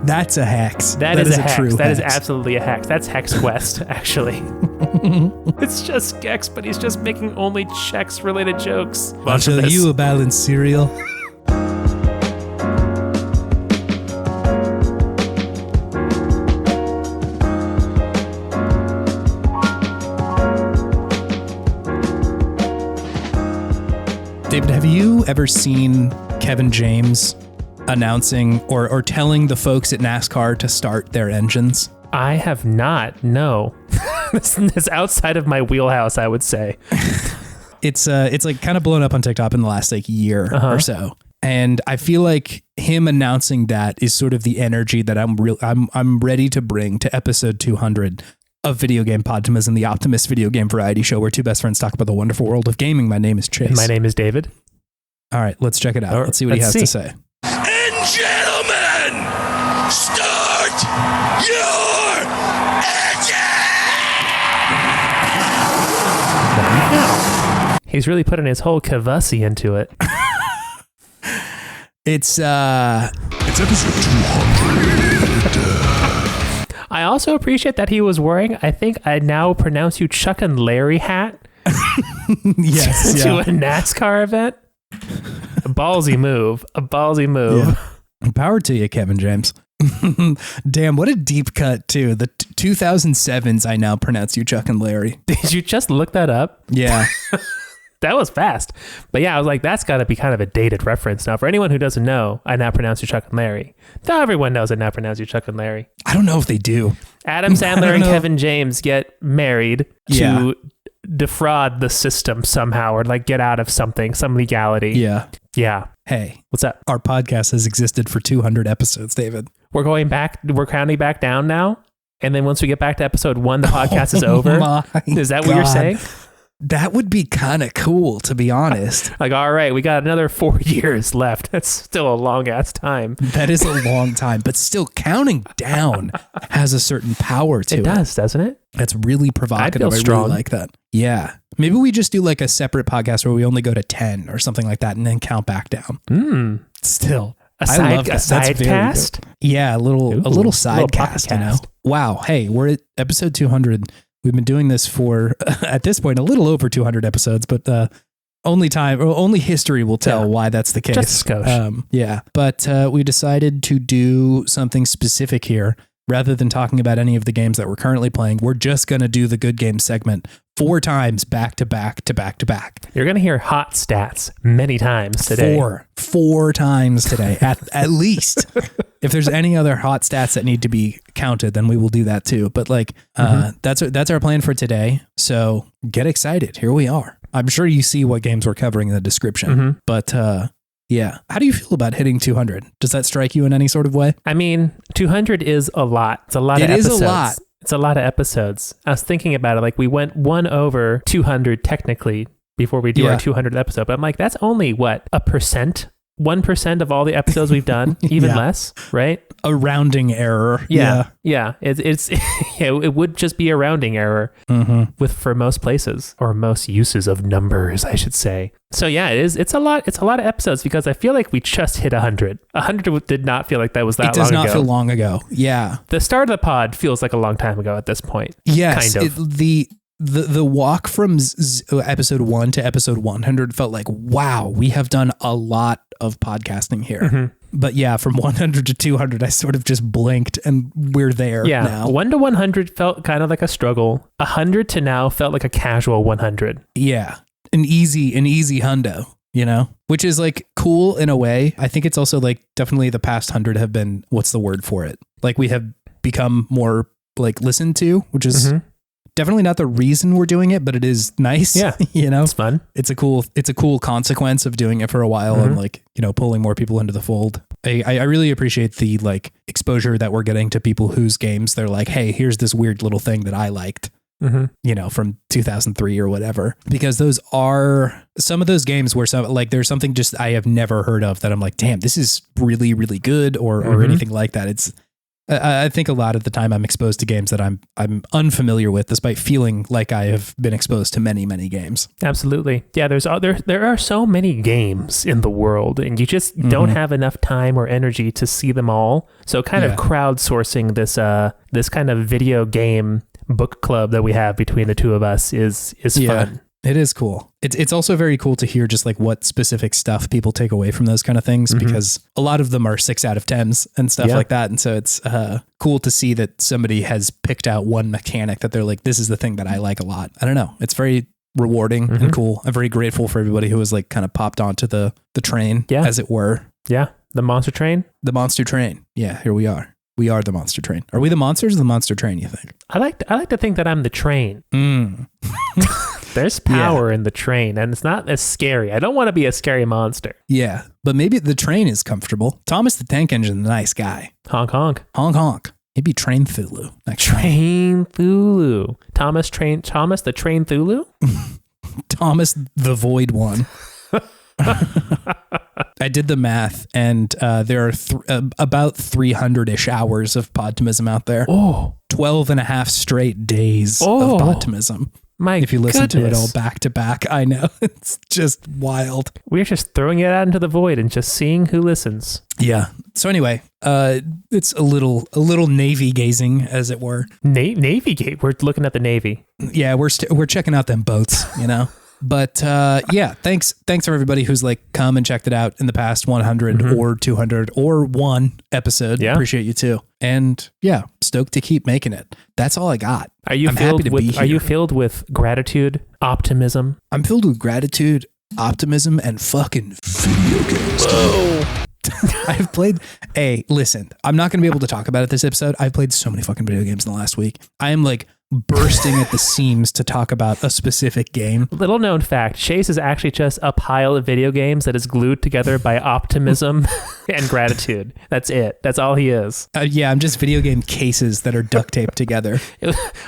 That's a hex. That is a hex. true That is hex. absolutely a hex. That's Chex Quest, actually. It's just Gex, but he's just making only Chex-related jokes. I'll show you a balanced cereal. David, have you ever seen Kevin James announcing or telling the folks at NASCAR to start their engines? I have not, no. It's outside of my wheelhouse, I would say. It's like kind of blown up on TikTok in the last like year or so. And I feel like him announcing that is sort of the energy that I'm ready to bring to episode 200 of Video Game Podtimism, the Optimist video game variety show where two best friends talk about the wonderful world of gaming. My name is Chase. And my name is David. All right, let's check it out. Let's see what he has to say. And gentlemen, start your engine! He's really putting his whole Kavasi into it. It's episode 200. I also appreciate that he was wearing, I think I now pronounce you Chuck and Larry hat. yes, to a NASCAR event. A ballsy move. Yeah. Power to you, Kevin James. Damn, what a deep cut too. The 2007s, I now pronounce you Chuck and Larry. Did you just look that up? Yeah. That was fast. But yeah, I was like, that's got to be kind of a dated reference. Now, for anyone who doesn't know, I now pronounce you Chuck and Larry. Now everyone knows I now pronounce you Chuck and Larry. I don't know if they do. Adam Sandler and Kevin James get married Yeah. to defraud the system somehow or like get out of something, some legality. Yeah. Yeah. Hey, What's up? our podcast has existed for 200 episodes, David. We're going back. We're counting back down now. And then once we get back to episode 1, the podcast is over. Is that what you're saying? That would be kind of cool, to be honest. Like, all right, we got another 4 years left. That's still a long ass time. That is a long time, but still counting down has a certain power to it. It does, doesn't it? That's really provocative. I really like that. Yeah. Maybe we just do like a separate podcast where we only go to 10 or something like that and then count back down. Still. A I love that. side cast? Yeah, a little side cast, you know. podcast. Wow. Hey, we're at episode 200. We've been doing this for, at this point, a little over 200 episodes, but only history will tell why that's the case. Just a skosh. Yeah. But we decided to do something specific here. Rather than talking about any of the games that we're currently playing, we're just going to do the Good Game segment 4 times back to back to back to back. You're going to hear hot stats many times today. 4 times today, at least. If there's any other hot stats that need to be counted, then we will do that too. But like, that's our plan for today. So get excited. Here we are. I'm sure you see what games we're covering in the description, but yeah. How do you feel about hitting 200? Does that strike you in any sort of way? I mean, 200 is a lot. It's a lot of episodes. It is a lot. It's a lot of episodes. I was thinking about it. Like we went 1 over 200 technically before we do our 200th episode. But I'm like, that's only what? 1% of all the episodes we've done, even less, right? A rounding error. Yeah. It's it would just be a rounding error for most places or most uses of numbers, I should say. So yeah, it is. It's a lot. It's a lot of episodes because I feel like we just hit 100. 100 did not feel like that was that long ago. It does not feel long ago. Yeah. The start of the pod feels like a long time ago at this point. Yes. Kind of. The walk from episode 1 to episode 100 felt like, wow, we have done a lot of podcasting here. But yeah, from 100 to 200, I sort of just blinked and we're there now. 1 to 100 felt kind of like a struggle. 100 to now felt like a casual 100. Yeah. An easy hundo, you know, which is like cool in a way. I think it's also like definitely the past 100 have been, what's the word for it? Like we have become more like listened to, which is definitely not the reason we're doing it, but it is nice. Yeah. You know, it's fun. It's a cool consequence of doing it for a while and like, you know, pulling more people into the fold. I really appreciate the like exposure that we're getting to people whose games they're like, hey, here's this weird little thing that I liked. You know, from 2003 or whatever, because those are some of those games where there's something just I have never heard of that I'm like, damn, this is really, really good or anything like that. I think a lot of the time I'm exposed to games that I'm unfamiliar with, despite feeling like I have been exposed to many, many games. Absolutely. Yeah, there are so many games in the world, and you just don't have enough time or energy to see them all. So kind of crowdsourcing this kind of video game book club that we have between the two of us is fun. It is cool. It's also very cool to hear just like what specific stuff people take away from those kind of things, because a lot of them are 6 out of 10s and stuff like that. And so it's cool to see that somebody has picked out one mechanic that they're like, this is the thing that I like a lot. I don't know. It's very rewarding and cool. I'm very grateful for everybody who has like kind of popped onto the train, as it were. Yeah. The monster train. The monster train. Yeah, here we are. We are the monster train. Are we the monsters or the monster train, you think? I like to think that I'm the train. There's power in the train, and it's not as scary. I don't want to be a scary monster. Yeah, but maybe the train is comfortable. Thomas the Tank Engine, the nice guy. Honk, honk. Honk, honk. Maybe Train Thulu. Train Thulu. Thomas the Train Thulu? Thomas the Void One. I did the math, and there are about 300-ish hours of Podtimism out there. 12 and a half straight days of Podtimism. If you listen to it all back to back, I know. It's just wild. We're just throwing it out into the void and just seeing who listens. Yeah. So anyway, it's a little Navy gazing, as it were. Navy gate. We're looking at the Navy. Yeah, we're checking out them boats, you know. But thanks for everybody who's like come and checked it out in the past 100 or 200 or 1 episode. Yeah. Appreciate you too. And stoked to keep making it. That's all I got. Are you filled with gratitude, optimism? I'm filled with gratitude, optimism, and fucking video games. I've played listen, I'm not going to be able to talk about it this episode. I've played so many fucking video games in the last week. I am like bursting at the seams to talk about a specific game. Little known fact, Chase is actually just a pile of video games that is glued together by optimism and gratitude. That's it. That's all he is. I'm just video game cases that are duct taped together.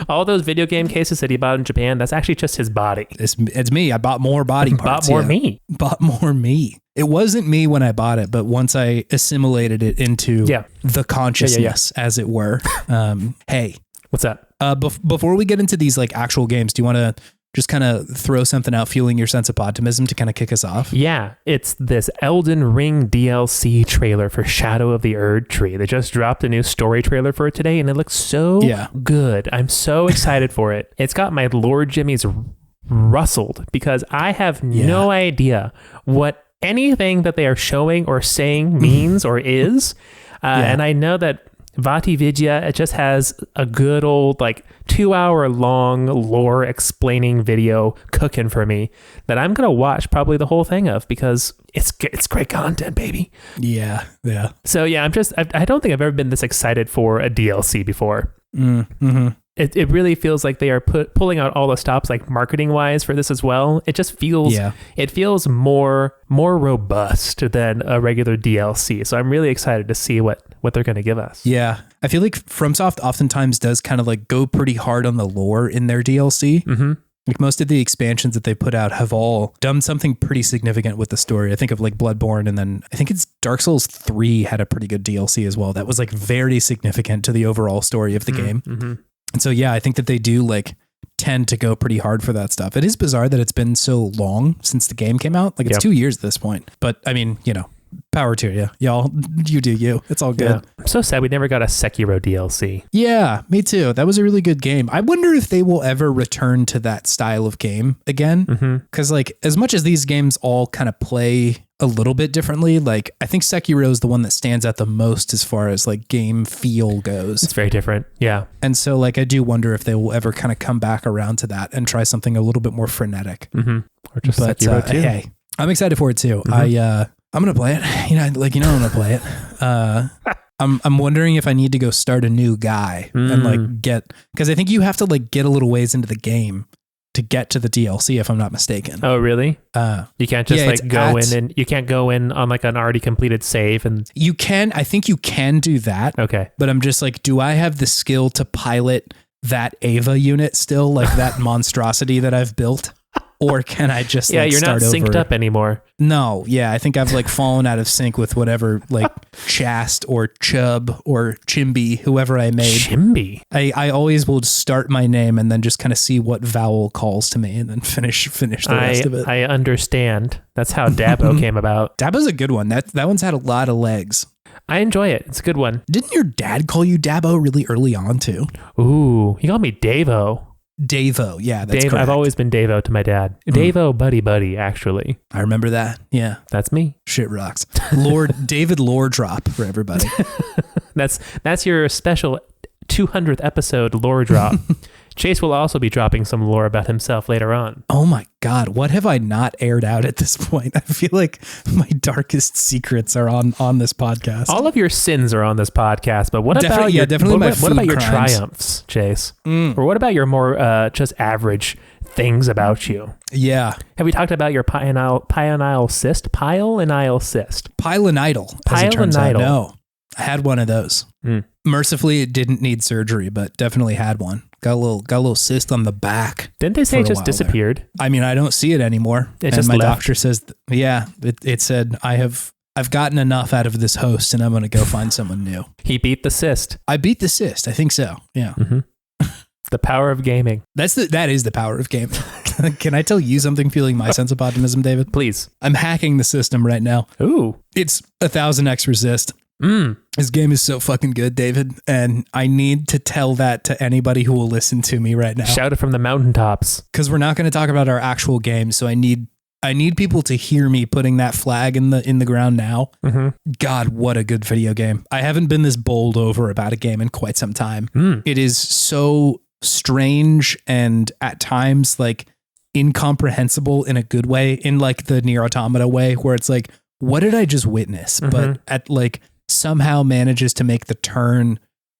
All those video game cases that he bought in Japan, that's actually just his body. It's me. I bought more body parts. Bought more me. It wasn't me when I bought it, but once I assimilated it into the consciousness, as it were. Hey. What's that? Before we get into these like actual games, do you want to just kind of throw something out, fueling your sense of Podtimism to kind of kick us off? Yeah, it's this Elden Ring DLC trailer for Shadow of the Erd Tree. They just dropped a new story trailer for it today, and it looks so good. I'm so excited for it. It's got my Lord Jimmy's rustled because I have no idea what anything that they are showing or saying means or is. And I know that Vati Vidya, it just has a good old 2-hour long lore explaining video cooking for me that I'm going to watch probably the whole thing of because it's great content, baby. Yeah. So I don't think I've ever been this excited for a DLC before. Mm-hmm. It really feels like they are pulling out all the stops marketing wise for this as well. It just feels it feels more robust than a regular DLC. So I'm really excited to see what they're going to give us. Yeah. I feel like FromSoft oftentimes does kind of go pretty hard on the lore in their DLC. Mm-hmm. Like most of the expansions that they put out have all done something pretty significant with the story. I think of Bloodborne, and then I think it's Dark Souls 3 had a pretty good DLC as well. That was very significant to the overall story of the game. Mm-hmm. And so, I think that they do tend to go pretty hard for that stuff. It is bizarre that it's been so long since the game came out. It's 2 years at this point. But I mean, power to you. Y'all, you do you. It's all good. Yeah. I'm so sad we never got a Sekiro DLC. Yeah, me too. That was a really good game. I wonder if they will ever return to that style of game again. Because as much as these games all kind of play a little bit differently, I think Sekiro is the one that stands out the most as far as game feel goes. It's very different. Yeah. And so I do wonder if they will ever kind of come back around to that and try something a little bit more frenetic. Mm-hmm. Or just Sekiro too. Hey, I'm excited for it too. Mm-hmm. I'm going to play it. I'm going to play it. I'm wondering if I need to go start a new guy and because I think you have to get a little ways into the game to get to the DLC, if I'm not mistaken. Oh, really? You can't just go in and you can't go in on an already completed save and you can. I think you can do that. Okay. But I'm just do I have the skill to pilot that Ava unit still, that monstrosity that I've built? Or can I just Yeah, you're not start synced over? up anymore. No, yeah, I think I've like fallen out of sync with whatever like Chast or Qube or Chimby, whoever I made. Chimby. I always will start my name and then just kind of see what vowel calls to me and then finish the rest of it. I understand. That's how Dabo came about. Dabo's a good one. That one's had a lot of legs. I enjoy it. It's a good one. Didn't your dad call you Dabo really early on too? Ooh, he called me Davo. Davo, yeah, that's Dave, correct. I've always been Davo to my dad. Davo, buddy, actually. I remember that. Yeah, That's me. shit rocks. Lord David lore drop for everybody. That's your special 200th episode lore drop. Chase will also be dropping some lore about himself later on. Oh my God, what have I not aired out at this point? I feel like my darkest secrets are on this podcast. All of your sins are on this podcast, but what Definitely- about yeah, your definitely my what about food your crimes. triumphs, Chase? Or what about your more just average things about you? Yeah, Have we talked about your pile-and-idle cyst? Pile-and-idle cyst. pilonidal, as it turns out. Pilonidal. No, I had one of those. Mercifully, it didn't need surgery, but definitely had one. Got a little cyst on the back. Didn't they say for it a just while there. disappeared? I mean, I don't see it anymore. It and just my left. doctor says, it said I've gotten enough out of this host, and I'm going to go find someone new. He beat the cyst. I beat the cyst. I think so. Yeah. The power of gaming. That is the power of gaming. Can I tell you something feeling my sense of optimism, David? Please. I'm hacking the system right now. Ooh. It's 1000x resist. This game is so fucking good, David. And I need to tell that to anybody who will listen to me right now. Shout it from the mountaintops. Because we're not going to talk about our actual game. So I need people to hear me putting that flag in the ground now. God, what a good video game. I haven't been this bold over about a game in quite some time. It is so strange and at times like incomprehensible in a good way, in like the Nier Automata way, where it's like, what did I just witness? But at like somehow manages to make the turn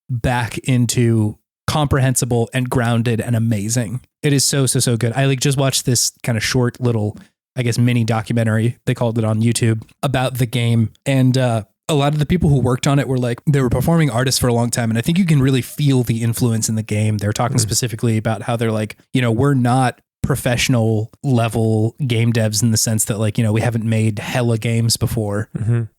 back into comprehensible and grounded and amazing. It is so good. I like just watched this kind of short little, I guess, mini documentary, they called it, on YouTube about the game. And a lot of the people who worked on it were like, they were performing artists for a long time. And I think you can really feel the influence in the game. They're talking specifically about how they're like, we're not professional level game devs in the sense that like, we haven't made hella games before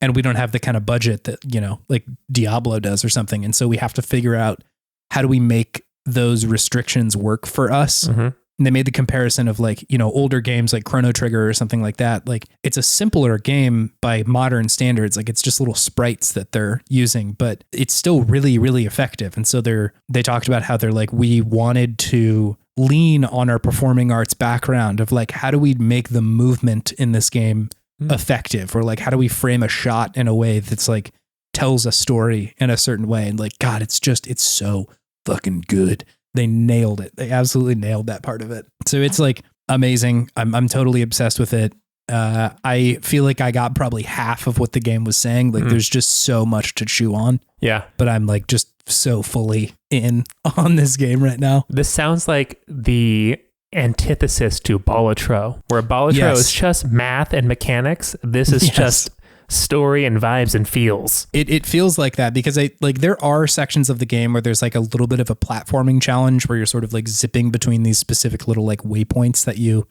and we don't have the kind of budget that, like Diablo does or something. And so we have to figure out, how do we make those restrictions work for us? And they made the comparison of like, older games like Chrono Trigger or something like that. Like it's a simpler game by modern standards. Like it's just little sprites that they're using, but it's still really, really effective. And so they talked about how they're like, we wanted to lean on our performing arts background of like, how do we make the movement in this game effective? Or like, how do we frame a shot in a way that's like tells a story in a certain way? And like, God, it's so fucking good. They nailed it. They absolutely nailed that part of it. So it's like amazing. I'm totally obsessed with it. I feel like I got probably half of what the game was saying. Like there's just so much to chew on. Yeah. But I'm like just so fully in on this game right now. This sounds like the antithesis to Balatro, where Balatro is just math and mechanics. This is just story and vibes and feels. It feels like that because there are sections of the game where there's like a little bit of a platforming challenge where you're sort of like zipping between these specific little like waypoints that you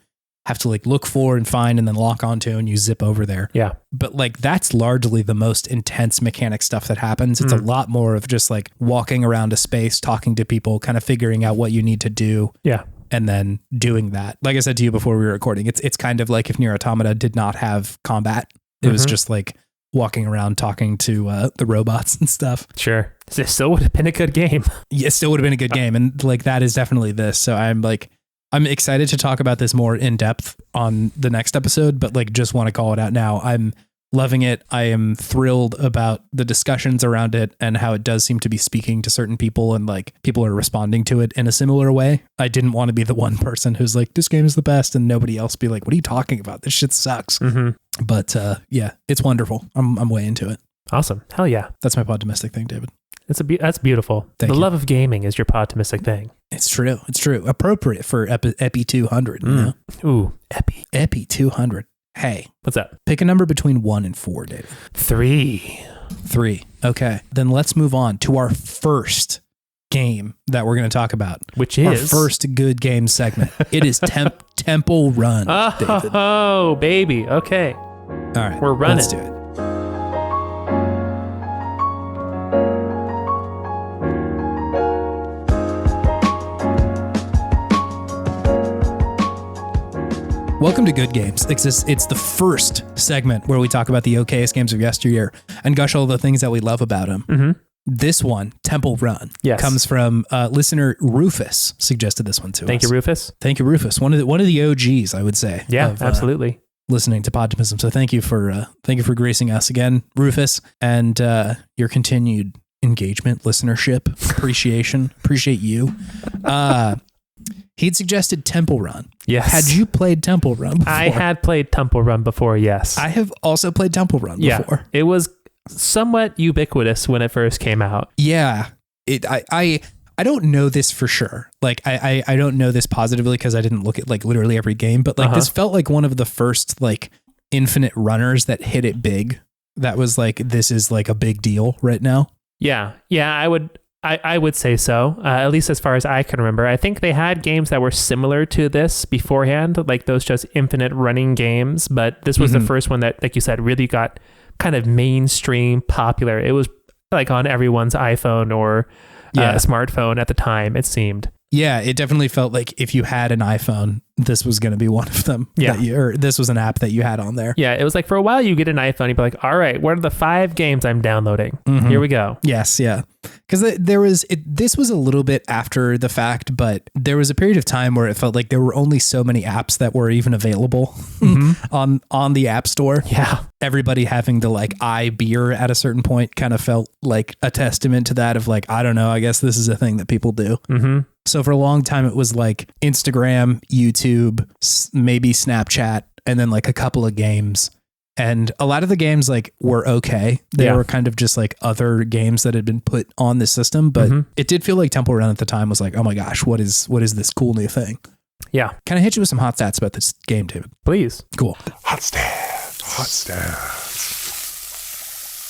have to like look for and find and then lock onto, and you zip over there. Yeah. But like that's largely the most intense mechanic stuff that happens. It's a lot more of just like walking around a space, talking to people, kind of figuring out what you need to do. Yeah. And then doing that. Like I said to you before we were recording, it's kind of like if Nier Automata did not have combat. It was just like walking around talking to the robots and stuff. Sure. This still would have been a good game. Yeah, it still would have been a good game. And like that is definitely this. So I'm excited to talk about this more in depth on the next episode, but like just want to call it out now. I'm loving it. I am thrilled about the discussions around it and how it does seem to be speaking to certain people and like people are responding to it in a similar way. I didn't want to be the one person who's like, this game is the best, and nobody else be like, what are you talking about? This shit sucks. But yeah, it's wonderful. I'm way into it. Awesome. Hell yeah. That's my Podtimistic thing, David. That's beautiful. Thank the you. love of gaming is your Podtimistic thing. It's true. It's true. Appropriate for Epi 200. You know? Ooh, Epi 200. Hey, what's that? Pick a number between 1 and 4, David. 3. 3. Okay. Then let's move on to our first game that we're going to talk about. Which our is first good game segment. It is Temple Run, David. Oh, baby. Okay. All right. We're running. Let's do it. Welcome to Good Games. It's the first segment where we talk about the okayest games of yesteryear and gush all the things that we love about them. Mm-hmm. This one, Temple Run, yes, comes from listener Rufus. Suggested this one to us. Thank you, Rufus. Thank you, Rufus. One of the OGs, I would say. Yeah, absolutely. Listening to Podtimism. So thank you for gracing us again, Rufus, and your continued engagement, listenership, appreciation. Appreciate you. He'd suggested Temple Run. Yes. Had you played Temple Run before? I had played Temple Run before, yes. I have also played Temple Run before. It was somewhat ubiquitous when it first came out. Yeah. I don't know this for sure. Like, I don't know this positively because I didn't look at like literally every game, but like this felt like one of the first like infinite runners that hit it big. That was like, this is like a big deal right now. Yeah. Yeah, I would say so, at least as far as I can remember. I think they had games that were similar to this beforehand, like those just infinite running games, but this was the first one that, like you said, really got kind of mainstream popular. It was like on everyone's iPhone or smartphone at the time, it seemed. Yeah, it definitely felt like if you had an iPhone, this was going to be one of them. Yeah. Or this was an app that you had on there. Yeah, it was like for a while you get an iPhone, you'd be like, all right, what are the 5 games I'm downloading? Here we go. Yes, yeah. Because this was a little bit after the fact, but there was a period of time where it felt like there were only so many apps that were even available on the App Store. Yeah. Everybody having to like beer at a certain point kind of felt like a testament to that of like, I don't know, I guess this is a thing that people do. Mm-hmm. So for a long time, it was like Instagram, YouTube, maybe Snapchat, and then like a couple of games. And a lot of the games like were okay. They were kind of just like other games that had been put on the system. But it did feel like Temple Run at the time was like, oh my gosh, what is this cool new thing? Yeah. Can I hit you with some hot stats about this game, David? Please. Cool. Hot stats.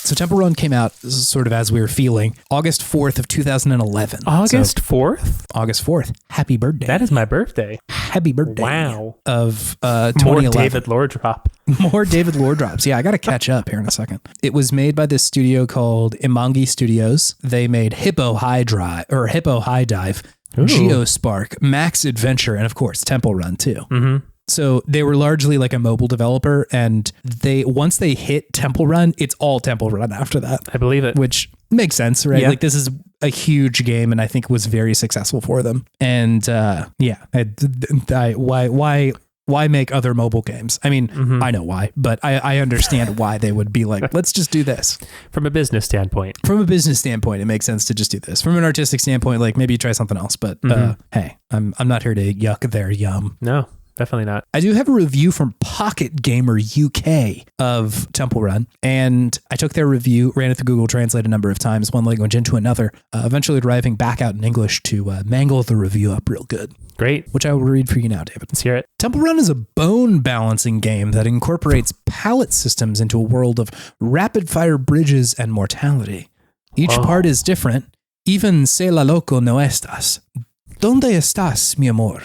So Temple Run came out sort of as we were feeling August 4th of 2011. August 4th? August 4th. Happy birthday. That is my birthday. Happy birthday. Wow. Of 2011. More David Lore drop. More David Lore drops. Yeah, I got to catch up here in a second. It was made by this studio called Imangi Studios. They made Hippo High Dive, Geospark, Max Adventure, and of course Temple Run too. Mm-hmm. So they were largely like a mobile developer, and once they hit Temple Run, it's all Temple Run after that. I believe it. Which makes sense, right? Yeah. Like this is a huge game, and I think was very successful for them. And why make other mobile games? I mean, I know why, but I understand why they would be like, let's just do this. From a business standpoint. From a business standpoint, it makes sense to just do this. From an artistic standpoint, like maybe you try something else, but hey, I'm not here to yuck their yum. No. Definitely not. I do have a review from Pocket Gamer UK of Temple Run, and I took their review, ran it through Google Translate a number of times, one language into another, eventually arriving back out in English to mangle the review up real good. Great. Which I will read for you now, David. Let's hear it. Temple Run is a bone balancing game that incorporates palette systems into a world of rapid fire bridges and mortality. Each part is different. Even se la loco no estás. ¿Dónde estás, mi amor?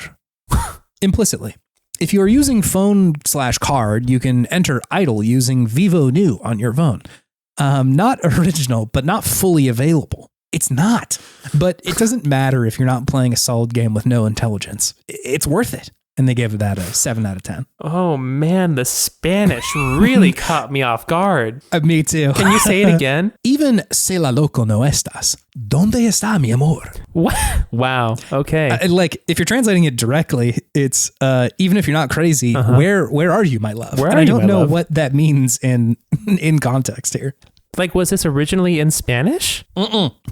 Implicitly. If you are using phone/card, you can enter idle using Vivo New on your phone. Not original, but not fully available. It's not. But it doesn't matter if you're not playing a solid game with no intelligence. It's worth it. And they gave that a 7 out of 10. Oh, man, the Spanish really caught me off guard. Me too. Can you say it again? Even se la loco no estás. ¿Dónde está mi amor? What? Wow. Okay. Like, if you're translating it directly, it's even if you're not crazy, where are you, my love? Where and are I you, don't my know love? what that means in context here. Like, was this originally in Spanish?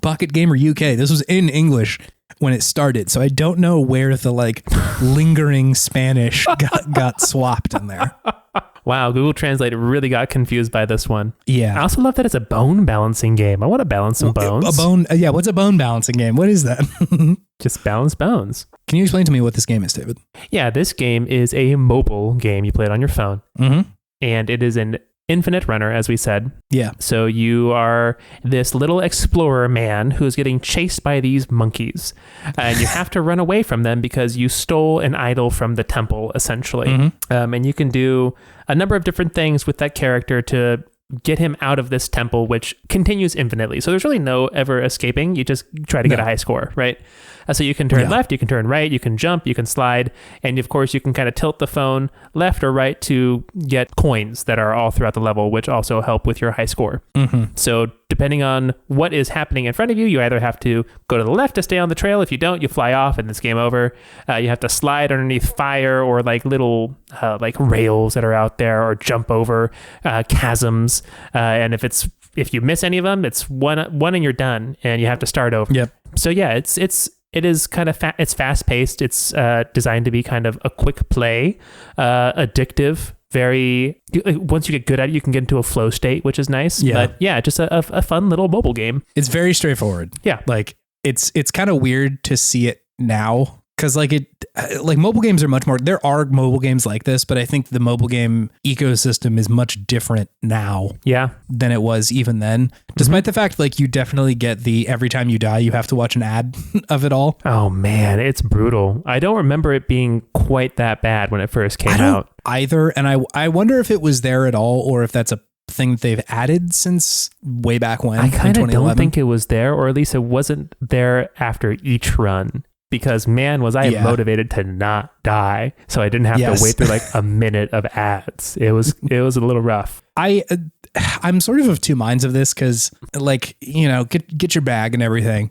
Pocket Gamer UK. This was in English when it started, so I don't know where the like lingering Spanish got swapped in there. Wow, Google Translate really got confused by this one. Yeah. I also love that it's a bone balancing game. I want to balance some bones. A bone, yeah. What's a bone balancing game? What is that? Just balance bones. Can you explain to me what this game is, David? Yeah, this game is a mobile game. You play it on your phone. Mm-hmm. And it is an infinite runner, as we said. Yeah. So you are this little explorer man who's getting chased by these monkeys, and you have to run away from them because you stole an idol from the temple, essentially. And you can do a number of different things with that character to get him out of this temple, which continues infinitely. So there's really no ever escaping. You just try to get a high score, right? So you can turn left, you can turn right, you can jump, you can slide, and of course you can kind of tilt the phone left or right to get coins that are all throughout the level, which also help with your high score. So depending on what is happening in front of you, you either have to go to the left to stay on the trail. If you don't, you fly off and it's game over. You have to slide underneath fire or like little like rails that are out there, or jump over chasms. And if you miss any of them, it's one and you're done, and you have to start over. Yep. So yeah, it is kind of it's fast paced. It's designed to be kind of a quick play, addictive. Very, once you get good at it, you can get into a flow state, which is nice. Yeah. But yeah, just a fun little mobile game. It's very straightforward. Yeah. Like it's kind of weird to see it now. Because like mobile games are much more, there are mobile games like this, but I think the mobile game ecosystem is much different now than it was even then. Despite the fact like you definitely get the every time you die, you have to watch an ad of it all. Oh man, it's brutal. I don't remember it being quite that bad when it first came out. Either. And I wonder if it was there at all, or if that's a thing that they've added since way back when. I kind of don't think it was there, or at least it wasn't there after each run. Because man, was I motivated to not die, so I didn't have to wait through like a minute of ads. It was a little rough. I'm sort of two minds of this because, like, you know, get your bag and everything.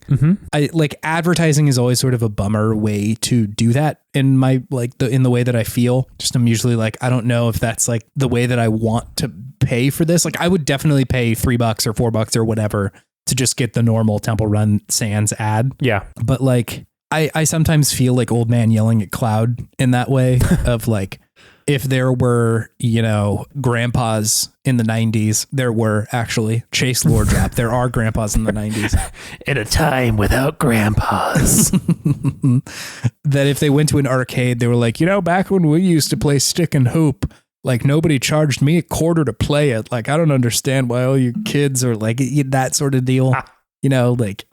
I like advertising is always sort of a bummer way to do that in my in the way that I feel. Just I'm usually like, I don't know if that's like the way that I want to pay for this. Like, I would definitely pay $3 or $4 or whatever to just get the normal Temple Run Sans ad. Yeah, but like. I sometimes feel like old man yelling at cloud in that way of like, if there were, you know, grandpas in the 90s, there were actually Chase Lore Drop. There are grandpas in the 90s. In a time without grandpas. That if they went to an arcade, they were like, you know, back when we used to play stick and hoop, like nobody charged me $0.25 to play it. Like, I don't understand why all you kids are like that sort of deal, you know, like...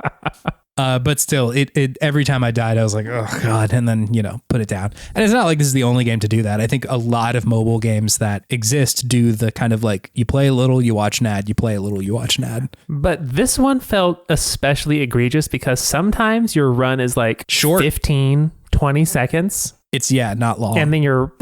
but still, it every time I died, I was like, oh God, and then, you know, put it down. And it's not like this is the only game to do that. I think a lot of mobile games that exist do the kind of like, you play a little, you watch an ad, you play a little, you watch an ad. But this one felt especially egregious because sometimes your run is like short, 15, 20 seconds. It's not long. And then you're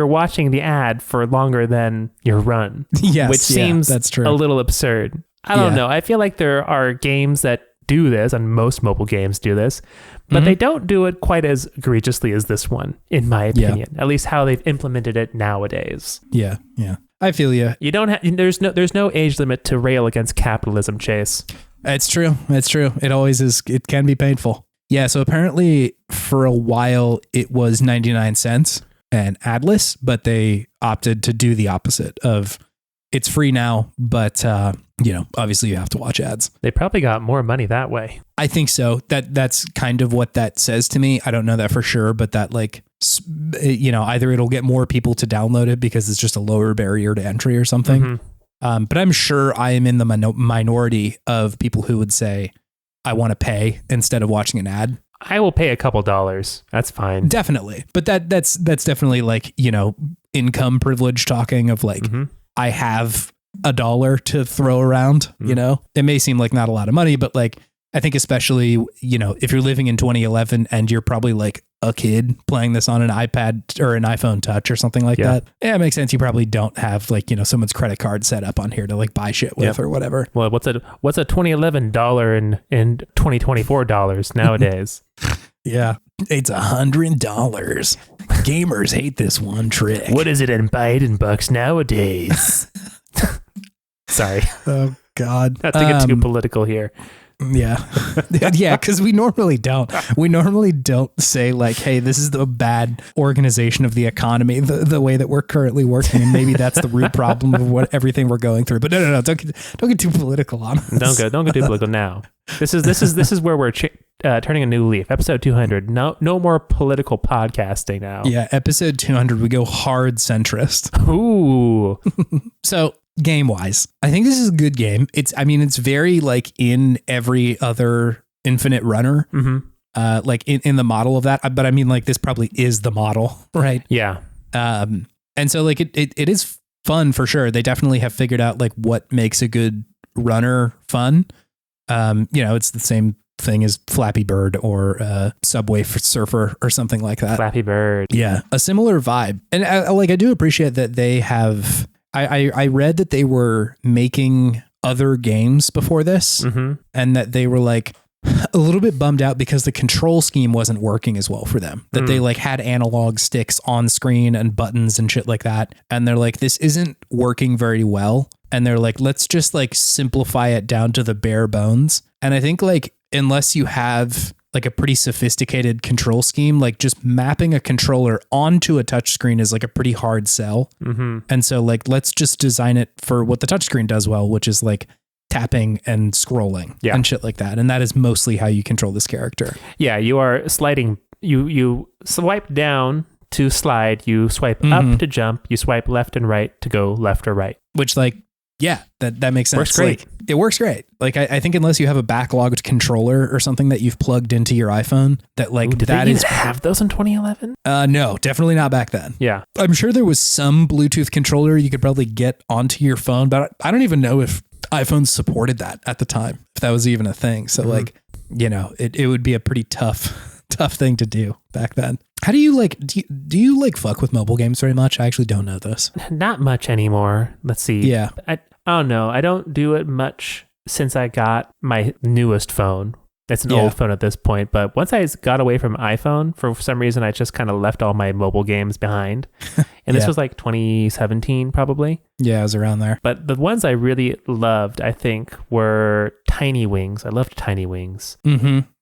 watching the ad for longer than your run. Yes, which seems that's true. A little absurd. I don't know. I feel like there are games that do this, and most mobile games do this, but they don't do it quite as egregiously as this one, in my opinion. At least how they've implemented it nowadays. Yeah. I feel you. You don't have. There's no age limit to rail against capitalism, Chase. It's true. It always is. It can be painful. Yeah. So apparently, for a while, it was 99 cents and adless, but they opted to do the opposite of. It's free now, but, you know, obviously you have to watch ads. They probably got more money that way. I think so. That's kind of what that says to me. I don't know that for sure, but that like, you know, either it'll get more people to download it because it's just a lower barrier to entry or something. But I'm sure I am in the minority of people who would say, I want to pay instead of watching an ad. I will pay a couple dollars. That's fine. Definitely. But that's definitely like, you know, income privilege talking of like, I have $1 to throw around, you know, it may seem like not a lot of money, but like, I think especially, you know, if you're living in 2011 and you're probably like a kid playing this on an iPad or an iPhone Touch or something like that. Yeah, it makes sense. You probably don't have like, you know, someone's credit card set up on here to like buy shit with or whatever. Well, what's a 2011 dollar in 2024 dollars nowadays? Yeah. It's $100. Gamers hate this one trick. What is it in Biden bucks nowadays? Sorry. Oh God. Not to get too political here. Yeah. Yeah. Cause we normally don't say like, hey, this is the bad organization of the economy, the way that we're currently working. And maybe that's the root problem of everything we're going through. But no. Don't get too political on us. Don't go too political now. This is where we're turning a new leaf. Episode 200. No more political podcasting now. Yeah, episode 200, we go hard centrist. Ooh. So game wise, I think this is a good game. It's very like in every other Infinite Runner, like in the model of that. But I mean, like this probably is the model, right? Yeah. And so like it is fun for sure. They definitely have figured out like what makes a good runner fun. It's the same thing as Flappy Bird or Subway Surfer or something like that. Flappy Bird. Yeah, a similar vibe. And I do appreciate that they have. I read that they were making other games before this, and that they were like a little bit bummed out because the control scheme wasn't working as well for them. That they like had analog sticks on screen and buttons and shit like that. And they're like, this isn't working very well. And they're like, let's just like simplify it down to the bare bones. And I think like, unless you have like a pretty sophisticated control scheme, like just mapping a controller onto a touchscreen is like a pretty hard sell. And so like, let's just design it for what the touchscreen does well, which is like tapping and scrolling and shit like that. And that is mostly how you control this character. Yeah, you are sliding. You swipe down to slide, you swipe up to jump, you swipe left and right to go left or right. Which like, yeah, that makes sense. Works great. Like, it works great. Like I think unless you have a backlogged controller or something that you've plugged into your iPhone, that like did that they is have those in 2011? No, definitely not back then. Yeah, I'm sure there was some Bluetooth controller you could probably get onto your phone, but I don't even know if iPhones supported that at the time, if that was even a thing. So like, it would be a pretty tough thing to do back then. How do you like, do you like fuck with mobile games very much? I actually don't know this. Not much anymore. Let's see. Yeah. I don't know. I don't do it much since I got my newest phone. It's an old phone at this point, but once I got away from iPhone, for some reason, I just kind of left all my mobile games behind. And this was like 2017, probably. Yeah, it was around there. But the ones I really loved, I think, were Tiny Wings. I loved Tiny Wings.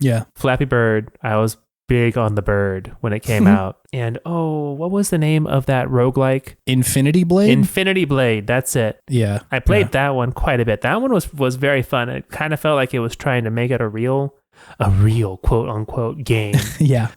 Yeah. Flappy Bird. I was big on the bird when it came out. And what was the name of that roguelike? Infinity Blade? Infinity Blade, that's it. Yeah. I played that one quite a bit. That one was very fun. It kind of felt like it was trying to make it a real quote unquote game. Yeah.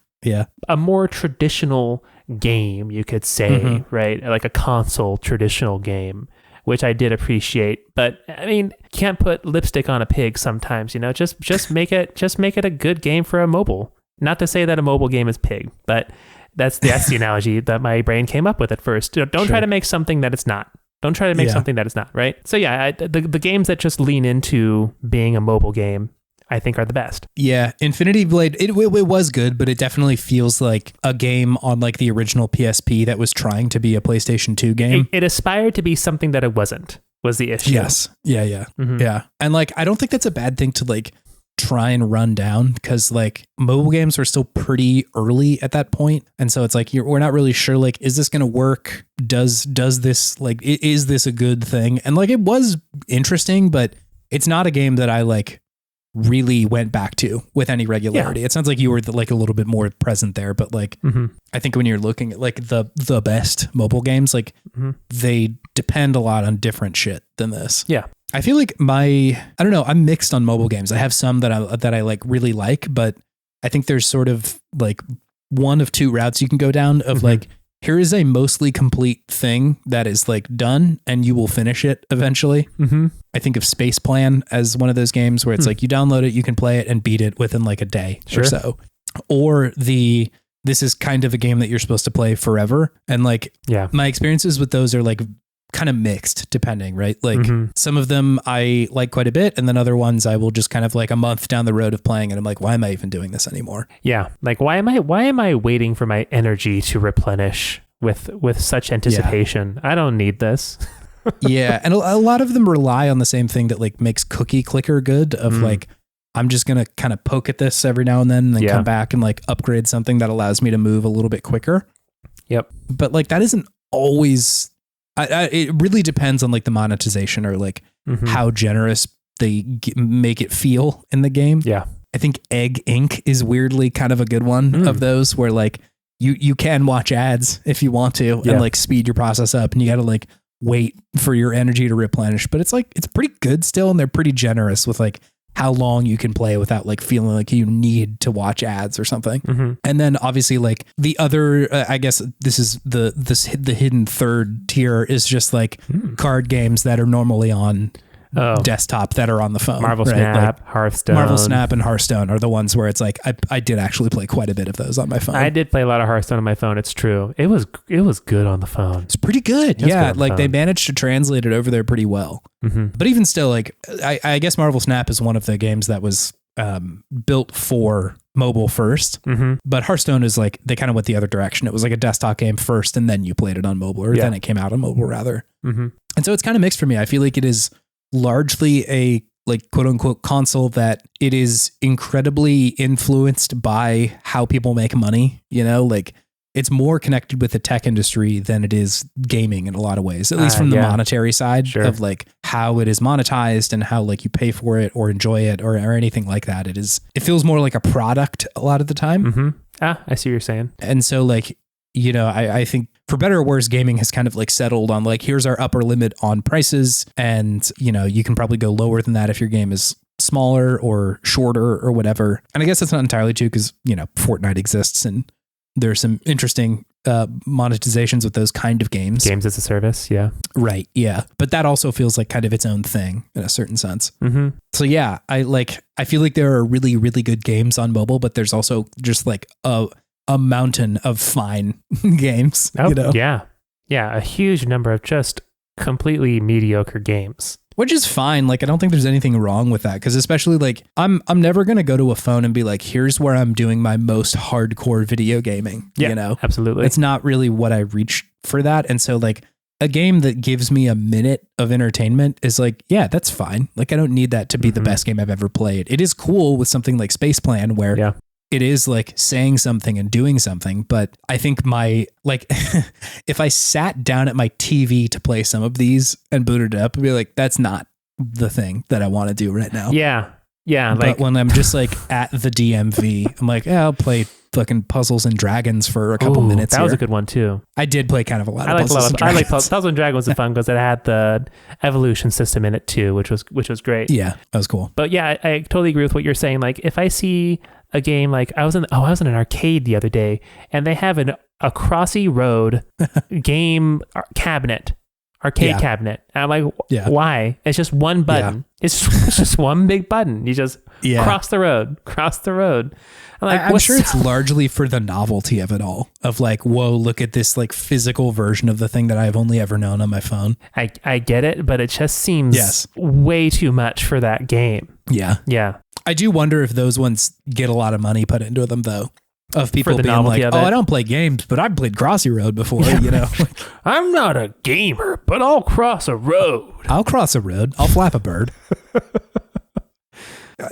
A more traditional game, you could say, right? Like a console traditional game, which I did appreciate. But I mean, can't put lipstick on a pig sometimes, just make it a good game for a mobile. Not to say that a mobile game is pig, but that's the analogy that my brain came up with at first. Don't try to make something that it's not. Don't try to make something that it's not, right? So yeah, the games that just lean into being a mobile game, I think are the best. Yeah, Infinity Blade, it was good, but it definitely feels like a game on like the original PSP that was trying to be a PlayStation 2 game. It aspired to be something that it wasn't, was the issue. Yes. Yeah. Yeah. And like, I don't think that's a bad thing to like try and run down, because like mobile games are still pretty early at that point. And so it's like, we're not really sure, like, is this going to work? Does this, like, is this a good thing? And like, it was interesting, but it's not a game that I like really went back to with any regularity. Yeah. It sounds like you were like a little bit more present there, but like, I think when you're looking at like the best mobile games, like they depend a lot on different shit than this. Yeah. I feel like I don't know, I'm mixed on mobile games. I have some that I like really like, but I think there's sort of like one of two routes you can go down of like, here is a mostly complete thing that is like done and you will finish it eventually. I think of Space Plan as one of those games where it's like you download it, you can play it and beat it within like a day or so. Or this is kind of a game that you're supposed to play forever. And like, my experiences with those are like kind of mixed depending, right? Like some of them I like quite a bit, and then other ones I will just kind of like a month down the road of playing and I'm like, why am I even doing this anymore? Yeah. Like, why am I waiting for my energy to replenish with such anticipation? I don't need this. Yeah. And a lot of them rely on the same thing that like makes Cookie Clicker good, of like, I'm just going to kind of poke at this every now and then come back and like upgrade something that allows me to move a little bit quicker. Yep. But like, that isn't always, it really depends on like the monetization or like how generous they make it feel in the game. Yeah. I think Egg Inc. is weirdly kind of a good one of those where like you can watch ads if you want to and like speed your process up, and you got to like wait for your energy to replenish. But it's like, it's pretty good still. And they're pretty generous with like how long you can play without like feeling like you need to watch ads or something. And then obviously like the other, I guess this is the hidden third tier is just like card games that are normally on desktop that are on the phone. Marvel right? Snap, like Hearthstone. Marvel Snap and Hearthstone are the ones where it's like I did actually play quite a bit of those on my phone. I did play a lot of Hearthstone on my phone. It's true. It was good on the phone. It's pretty good. Yeah, like they managed to translate it over there pretty well. But even still, like I guess Marvel Snap is one of the games that was built for mobile first. But Hearthstone is like they kind of went the other direction. It was like a desktop game first, and then you played it on mobile, or then it came out on mobile rather. And so it's kind of mixed for me. I feel like it is largely a like quote unquote console that it is incredibly influenced by how people make money. You know, like it's more connected with the tech industry than it is gaming in a lot of ways, at least from the monetary side of like how it is monetized and how like you pay for it or enjoy it or anything like that. It feels more like a product a lot of the time. I see what you're saying. And so like, you know, I think for better or worse, gaming has kind of like settled on like, here's our upper limit on prices. And, you know, you can probably go lower than that if your game is smaller or shorter or whatever. And I guess that's not entirely true because, you know, Fortnite exists and there's some interesting monetizations with those kind of games. Games as a service. Yeah. Right. Yeah. But that also feels like kind of its own thing in a certain sense. So yeah, I feel like there are really, really good games on mobile, but there's also just like a mountain of fine games. You know? Yeah. A huge number of just completely mediocre games. Which is fine. Like, I don't think there's anything wrong with that. Cause especially like, I'm never going to go to a phone and be like, here's where I'm doing my most hardcore video gaming. Yeah, you know, absolutely. It's not really what I reach for that. And so like a game that gives me a minute of entertainment is like, yeah, that's fine. Like, I don't need that to be the best game I've ever played. It is cool with something like Space Plan where it is like saying something and doing something. But I think my, like, if I sat down at my TV to play some of these and booted it up, I'd be like, that's not the thing that I want to do right now. Yeah. But Like when I'm just like at the DMV, I'm like, yeah, I'll play fucking Puzzles and Dragons for a couple minutes. That was a good one too. I did play kind of a lot of Puzzles and Dragons. I like Puzzles and Dragons was fun because it had the evolution system in it too, which was great. Yeah, that was cool. But yeah, I totally agree with what you're saying. Like if I see a game like I was in an arcade the other day and they have a Crossy Road game cabinet. Arcade cabinet. And I'm like, why? It's just one button. It's just one big button. You just cross the road. I'm like, I'm sure it's largely for the novelty of it all. Of like, whoa, look at this like physical version of the thing that I've only ever known on my phone. I get it, but it just seems way too much for that game. Yeah. I do wonder if those ones get a lot of money put into them though. Of people being like, I don't play games, but I've played Crossy Road before, you know. I'm not a gamer, but I'll cross a road. I'll cross a road. I'll flap a bird.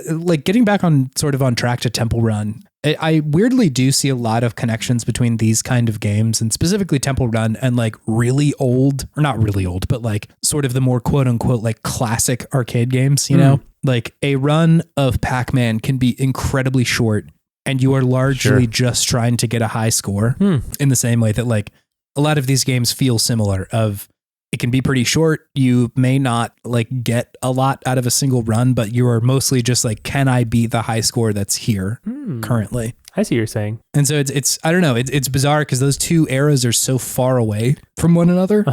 Like getting back on track to Temple Run, I weirdly do see a lot of connections between these kind of games and specifically Temple Run and like really old, or not really old, but like sort of the more quote unquote like classic arcade games, you know, like a run of Pac-Man can be incredibly short. And you are largely just trying to get a high score in the same way that like a lot of these games feel similar of it can be pretty short. You may not like get a lot out of a single run, but you are mostly just like, can I beat the high score that's here currently? I see what you're saying. And so it's I don't know. It's bizarre because those two eras are so far away from one another,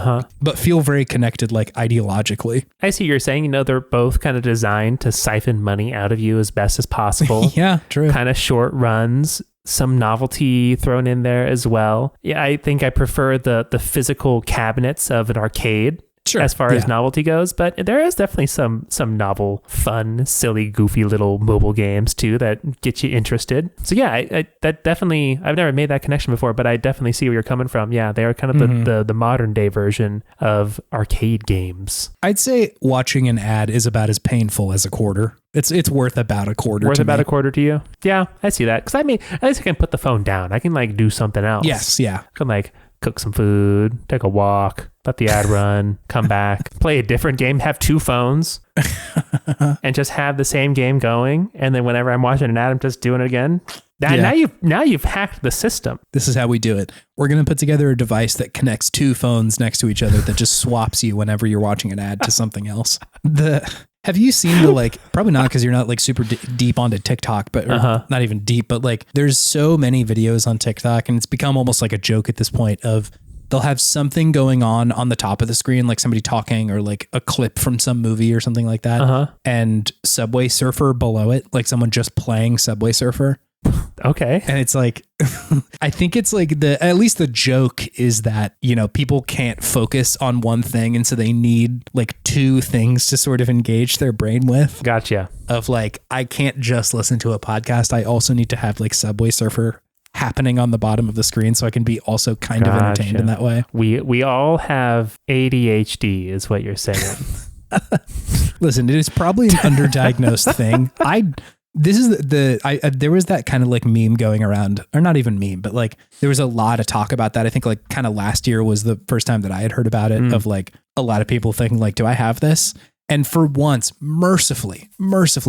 but feel very connected like ideologically. I see what you're saying. You know, they're both kind of designed to siphon money out of you as best as possible. Yeah, true. Kind of short runs, some novelty thrown in there as well. Yeah, I think I prefer the physical cabinets of an arcade. As far as novelty goes, but there is definitely some novel, fun, silly, goofy little mobile games too that get you interested. So yeah, that definitely, I've never made that connection before, but I definitely see where you're coming from. Yeah, they are kind of the modern day version of arcade games. I'd say watching an ad is about as painful as a quarter. It's worth about a quarter. Worth about a quarter to you? Yeah, I see that. Because I mean, at least I can put the phone down. I can like do something else. Yes, yeah. I can like cook some food, take a walk, let the ad run, come back, play a different game, have two phones, and just have the same game going. And then whenever I'm watching an ad, I'm just doing it again. Now you've hacked the system. This is how we do it. We're going to put together a device that connects two phones next to each other that just swaps you whenever you're watching an ad to something else. Have you seen the like, probably not because you're not like super deep onto TikTok, but or not even deep, but like there's so many videos on TikTok and it's become almost like a joke at this point of they'll have something going on the top of the screen, like somebody talking or like a clip from some movie or something like that. And Subway Surfer below it, like someone just playing Subway Surfer. Okay. And it's like, I think it's like at least the joke is that, you know, people can't focus on one thing. And so they need like two things to sort of engage their brain with. Gotcha. Of like, I can't just listen to a podcast. I also need to have like Subway Surfer happening on the bottom of the screen so I can be also kind of entertained in that way. We all have ADHD is what you're saying. Listen, it is probably an underdiagnosed thing. There was that kind of like meme going around, or not even meme, but like there was a lot of talk about that. I think like kind of last year was the first time that I had heard about it, of like a lot of people thinking like, do I have this? And for once, mercifully,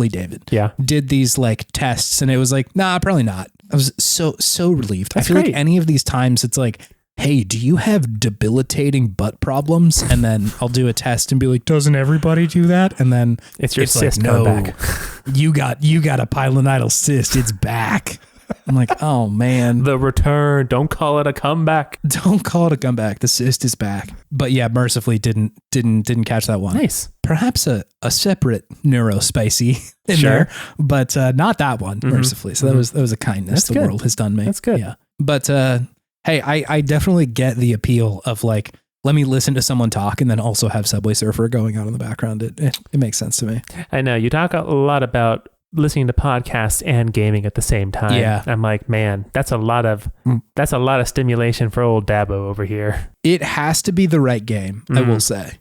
David did these like tests and it was like, nah, probably not. I was so relieved. That's I feel great. like any of these times it's like, hey, do you have debilitating butt problems? And then I'll do a test and be like, doesn't everybody do that? And then It's your cyst like, coming no, back. you got a pilonidal cyst. It's back. I'm like, oh man. The return. Don't call it a comeback. Don't call it a comeback. The cyst is back. But yeah, mercifully didn't catch that one. Nice. Perhaps a separate neurospicy in there, but not that one, mercifully. So that was a kindness the world has done me. That's good. Yeah. But hey, I definitely get the appeal of like, let me listen to someone talk and then also have Subway Surfer going on in the background. It makes sense to me. I know you talk a lot about listening to podcasts and gaming at the same time. Yeah. I'm like, man, that's a lot of stimulation for old Dabo over here. It has to be the right game, I will say.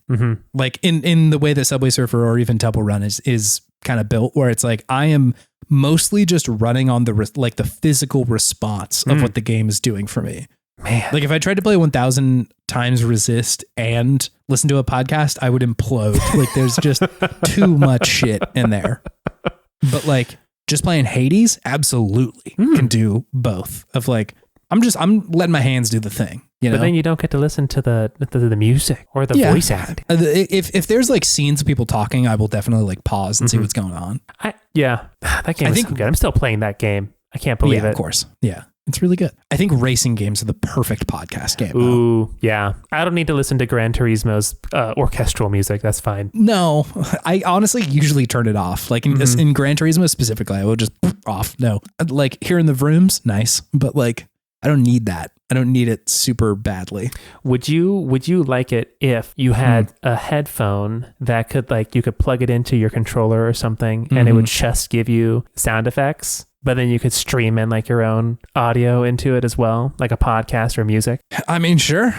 Like in the way that Subway Surfer or even Temple Run is kind of built, where it's like I am mostly just running on the physical response of what the game is doing for me. Man, like if I tried to play 1,000 times Resist and listen to a podcast, I would implode. Like there's just too much shit in there. But like just playing Hades, absolutely can do both. Of like I'm letting my hands do the thing. You know? But then you don't get to listen to the music or the voice acting. If there's like scenes of people talking, I will definitely like pause and see what's going on. That game is so good. I'm still playing that game. I can't believe it. Of course. Yeah. It's really good. I think racing games are the perfect podcast game. Ooh, yeah. I don't need to listen to Gran Turismo's orchestral music. That's fine. No, I honestly usually turn it off. Like in Gran Turismo specifically, I will just off. No, like hearing the vrooms, nice. But like, I don't need that. I don't need it super badly. Would you like it if you had a headphone that could like, you could plug it into your controller or something and it would just give you sound effects? But then you could stream in like your own audio into it as well, like a podcast or music. I mean, sure.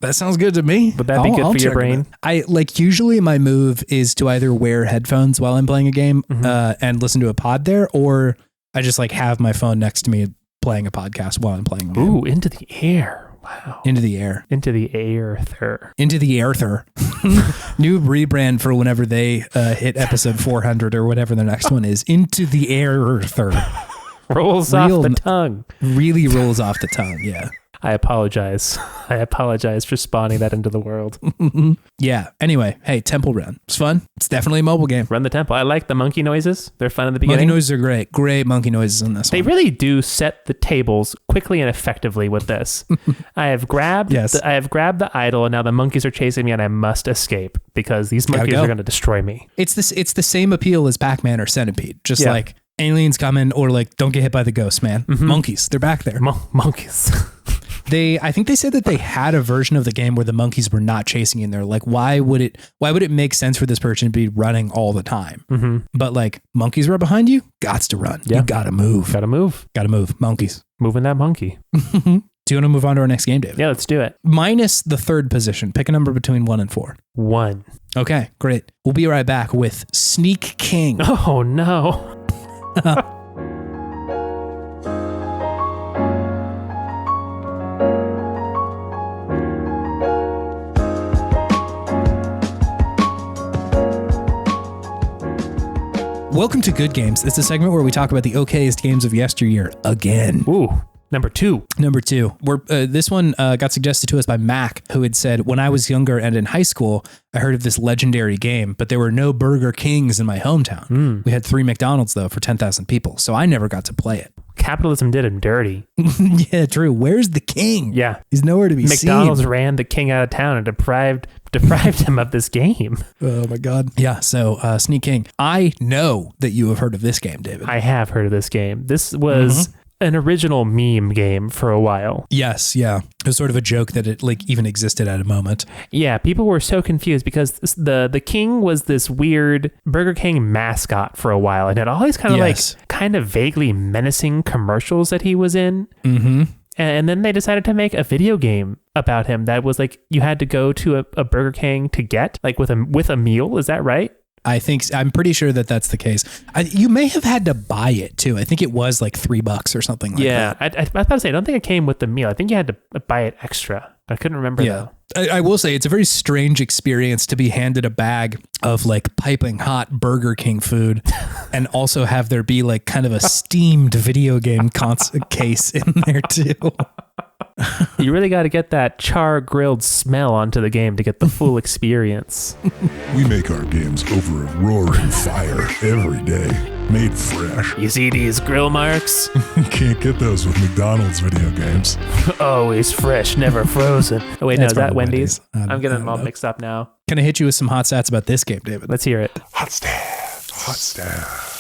That sounds good to me. Would that be good for your brain? I like usually my move is to either wear headphones while I'm playing a game and listen to a pod there, or I just like have my phone next to me playing a podcast while I'm playing a game. Ooh, into the air. Wow. Into the air. Into the airther. Into the airther. New rebrand for whenever they hit episode 400 or whatever the next one is. Into the airther. Rolls off the tongue. Really rolls off the tongue, yeah. I apologize. I apologize for spawning that into the world. Yeah. Anyway, hey, Temple Run. It's fun. It's definitely a mobile game. Run the temple. I like the monkey noises. They're fun in the beginning. Monkey noises are great. Great monkey noises in this one. They really do set the tables quickly and effectively with this. I have grabbed the idol and now the monkeys are chasing me and I must escape because these monkeys are going to destroy me. It's the same appeal as Pac-Man or Centipede. Just like aliens coming or like don't get hit by the ghost, man. Monkeys. They're back there. Monkeys. I think they said that they had a version of the game where the monkeys were not chasing you and they're like, why would it make sense for this person to be running all the time? But like monkeys were behind you, gots to run. You gotta move. Gotta move. Monkeys. Moving that monkey. Do you want to move on to our next game, David? Yeah, let's do it. Minus the third position. Pick a number between 1 and 4. 1. Okay, great. We'll be right back with Sneak King. Oh no. Welcome to Good Games. It's a segment where we talk about the okayest games of yesteryear again. Ooh. Number two. This one got suggested to us by Mack, who had said, when I was younger and in high school, I heard of this legendary game, but there were no Burger Kings in my hometown. We had 3 McDonald's, though, for 10,000 people, so I never got to play it. Capitalism did him dirty. Yeah, true. Where's the king? Yeah. He's nowhere to be seen. McDonald's ran the king out of town and deprived him of this game. Oh, my God. Yeah, so Sneak King. I know that you have heard of this game, David. I have heard of this game. This was an original meme game for a while. Yes, yeah. It was sort of a joke that it like even existed at a moment. Yeah, people were so confused because the king was this weird Burger King mascot for a while, and it always kind of vaguely menacing commercials that he was in. Mm-hmm. And then they decided to make a video game about him that was like you had to go to a Burger King to get like with a meal. Is that right? I'm pretty sure that that's the case. You may have had to buy it too. I think it was like $3 or something like that. Yeah, I was about to say, I don't think it came with the meal. I think you had to buy it extra. I couldn't remember though. I will say it's a very strange experience to be handed a bag of like piping hot Burger King food and also have there be like kind of a steamed video game case in there too. You really got to get that char grilled smell onto the game to get the full experience. We make our games over a roaring fire every day, made fresh. You see these grill marks? You can't get those with McDonald's video games. Always fresh, never frozen. Oh wait, That's no, is that probably Wendy's? I'm getting them all know. mixed up now. Can I hit you with some hot stats about this game, David? Let's hear it. Hot stats.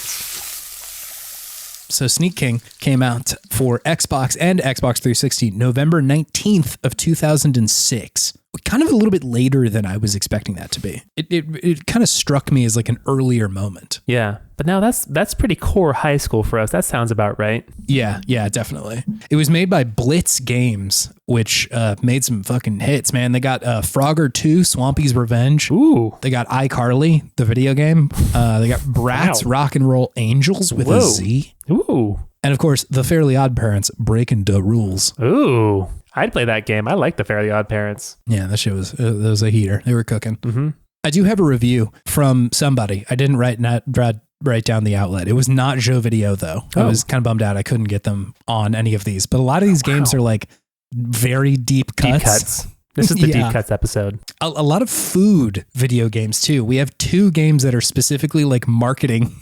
So Sneak King came out for Xbox and Xbox 360 November 19th of 2006. Kind of a little bit later than I was expecting that to be. It kind of struck me as like an earlier moment. Yeah, but now that's pretty core high school for us. That sounds about right. Yeah, definitely. It was made by Blitz Games, which made some fucking hits, man. They got Frogger 2, Swampy's Revenge. Ooh. They got iCarly, the video game. They got Bratz Rock and Roll Angels with a Z. Ooh. And of course, The Fairly Odd Parents, Breaking the Rules. Ooh. I'd play that game. I like The Fairly Odd Parents. Yeah, that shit was a heater. They were cooking. Mm-hmm. I do have a review from somebody. I didn't write down the outlet. It was not Joe Video, though. I was kind of bummed out. I couldn't get them on any of these. But a lot of these games are like very deep cuts. Deep cuts. This is the Deep Cuts episode. A lot of food video games, too. We have 2 games that are specifically like marketing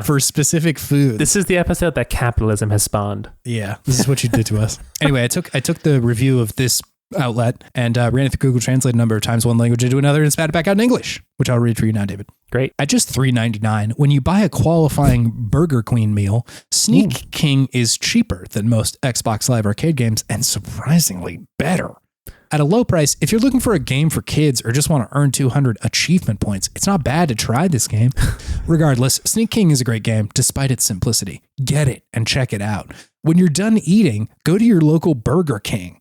for specific food. This is the episode that capitalism has spawned. Yeah, this is what you did to us. Anyway, I took the review of this outlet and ran it through Google Translate a number of times, one language into another, and spat it back out in English, which I'll read for you now, David. Great. At just $3.99, when you buy a qualifying Burger Queen meal, Sneak King is cheaper than most Xbox Live Arcade games and surprisingly better. At a low price, if you're looking for a game for kids or just want to earn 200 achievement points, it's not bad to try this game. Regardless, Sneak King is a great game despite its simplicity. Get it and check it out. When you're done eating, go to your local Burger King.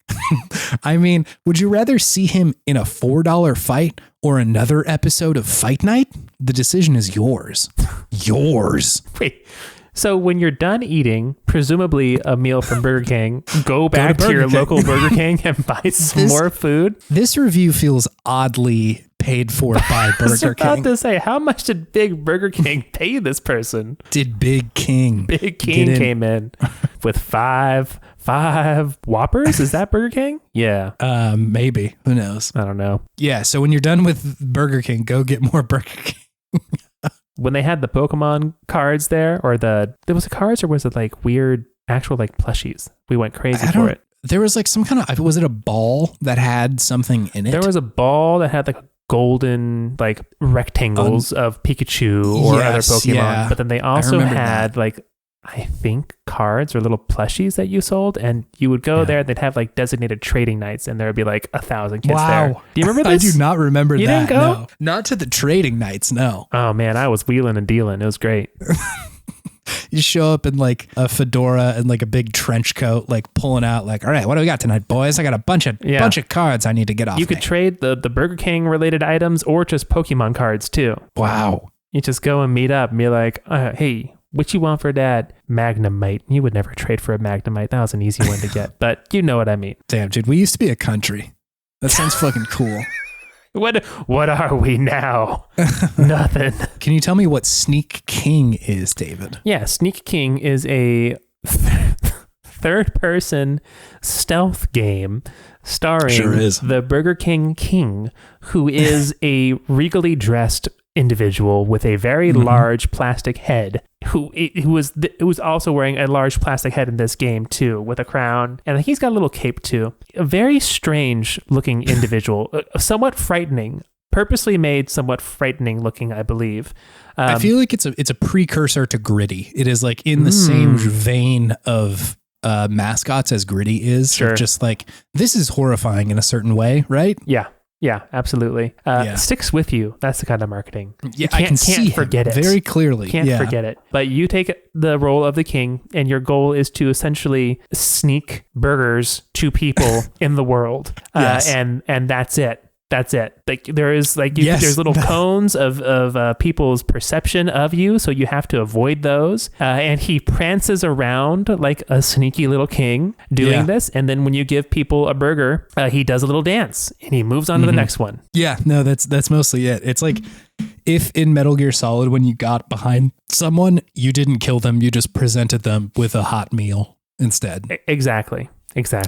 I mean, would you rather see him in a $4 fight or another episode of Fight Night? The decision is yours. Yours. Wait. So when you're done eating, presumably a meal from Burger King, go back to your local Burger King and buy some more food? This review feels oddly paid for by Burger King. I was about to say, how much did Big Burger King pay this person? Did Big King? Big King came in with five Whoppers? Is that Burger King? Yeah. Maybe. Who knows? I don't know. Yeah, so when you're done with Burger King, go get more Burger King. When they had the Pokemon cards there, or there was a cards, or was it like weird actual like plushies? We went crazy for it. There was like some kind of, was it a ball that had something in it? There was a ball that had like golden like rectangles of Pikachu or other Pokemon, but then they also had like, I think cards or little plushies that you sold, and you would go there. They'd have like designated trading nights, and there would be like 1,000 kids there. Do you remember this? I do not remember that. You didn't go? No. Not to the trading nights. No. Oh man, I was wheeling and dealing. It was great. You show up in like a fedora and like a big trench coat, like pulling out like, all right, what do we got tonight, boys? I got a bunch of cards I need to get off. You could trade the Burger King related items or just Pokemon cards too. Wow. You just go and meet up and be like, hey, what you want for Dad? Magnemite. You would never trade for a Magnemite. That was an easy one to get, but you know what I mean. Damn, dude, we used to be a country. That sounds fucking cool. What are we now? Nothing. Can you tell me what Sneak King is, David? Yeah, Sneak King is a third-person stealth game starring the Burger King, who is a regally dressed individual with a very large plastic head, who was also wearing a large plastic head in this game too, with a crown, and he's got a little cape too. A very strange looking individual, somewhat frightening, purposely made somewhat frightening looking, I believe. I feel like it's a precursor to Gritty. It is like in the same vein of mascots as Gritty is. Sure. Just like, this is horrifying in a certain way, right? Yeah, absolutely. Sticks with you. That's the kind of marketing. Yeah, I can't forget it very clearly. Can't forget it. But you take the role of the king, and your goal is to essentially sneak burgers to people in the world. And that's it. That's it. Like there's little cones of people's perception of you, so you have to avoid those. And he prances around like a sneaky little king doing this. And then when you give people a burger, he does a little dance and he moves on to the next one. Yeah, no, that's mostly it. It's like if in Metal Gear Solid, when you got behind someone, you didn't kill them, you just presented them with a hot meal instead. Exactly.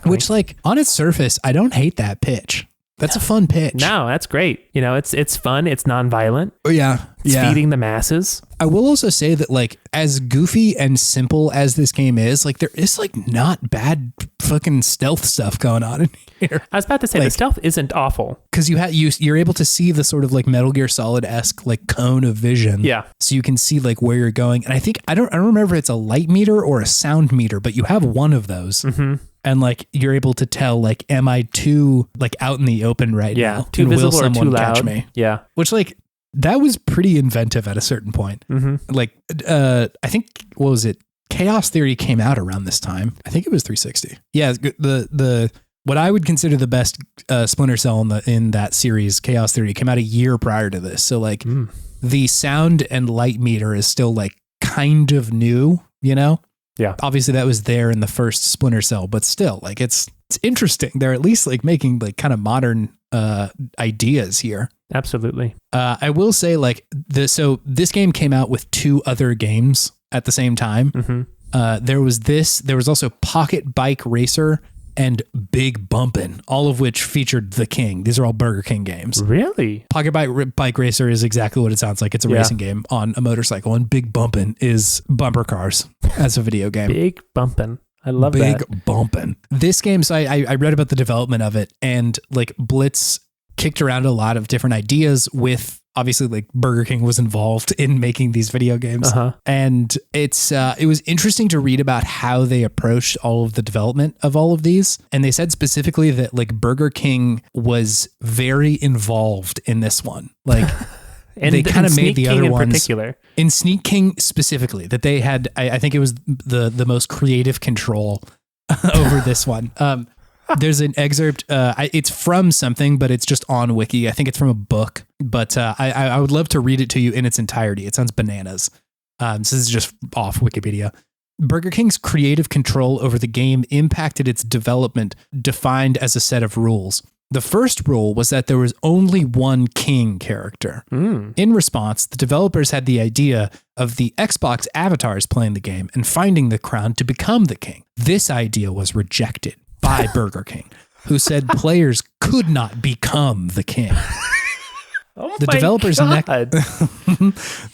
Which, like, on its surface, I don't hate that pitch. That's a fun pitch. No, that's great. You know, it's fun. It's nonviolent. Oh, yeah. It's feeding the masses. I will also say that, like, as goofy and simple as this game is, like, there is, like, not bad fucking stealth stuff going on in here. I was about to say, the stealth isn't awful. Because you're able to see the sort of, like, Metal Gear Solid-esque, like, cone of vision. Yeah. So you can see, like, where you're going. And I don't remember if it's a light meter or a sound meter, but you have one of those. Mm-hmm. And like you're able to tell, like, am I too like out in the open right now? Too visible will someone or too loud? Catch me? Yeah, which like that was pretty inventive at a certain point. Mm-hmm. Like I think what was it? Chaos Theory came out around this time. I think it was 360. Yeah, the what I would consider the best Splinter Cell in that series, Chaos Theory, came out a year prior to this. So like the sound and light meter is still like kind of new, you know. Yeah. Obviously that was there in the first Splinter Cell, but still like it's interesting. They're at least like making like kind of modern ideas here. Absolutely. I will say like this game came out with 2 other games at the same time. Mm-hmm. There was also Pocket Bike Racer and Big Bumpin', all of which featured the King. These are all Burger King games. Really? Pocket Bike Racer is exactly what it sounds like. It's a racing game on a motorcycle, and Big Bumpin' is bumper cars as a video game. Big Bumpin'. I love Big that. Big Bumpin'. This game, so I read about the development of it, and like Blitz kicked around a lot of different ideas with, obviously, like Burger King was involved in making these video games. And it was interesting to read about how they approached all of the development of all of these. And they said specifically that like Burger King was very involved in this one. Like they kind of made the other ones particular. In Sneak King specifically, that they had, I think it was the most creative control over this one. There's an excerpt. It's from something, but it's just on Wiki. I think it's from a book, but I would love to read it to you in its entirety. It sounds bananas. This is just off Wikipedia. Burger King's creative control over the game impacted its development, defined as a set of rules. The first rule was that there was only one king character. In response, the developers had the idea of the Xbox avatars playing the game and finding the crown to become the king. This idea was rejected by Burger King, who said players could not become the king. The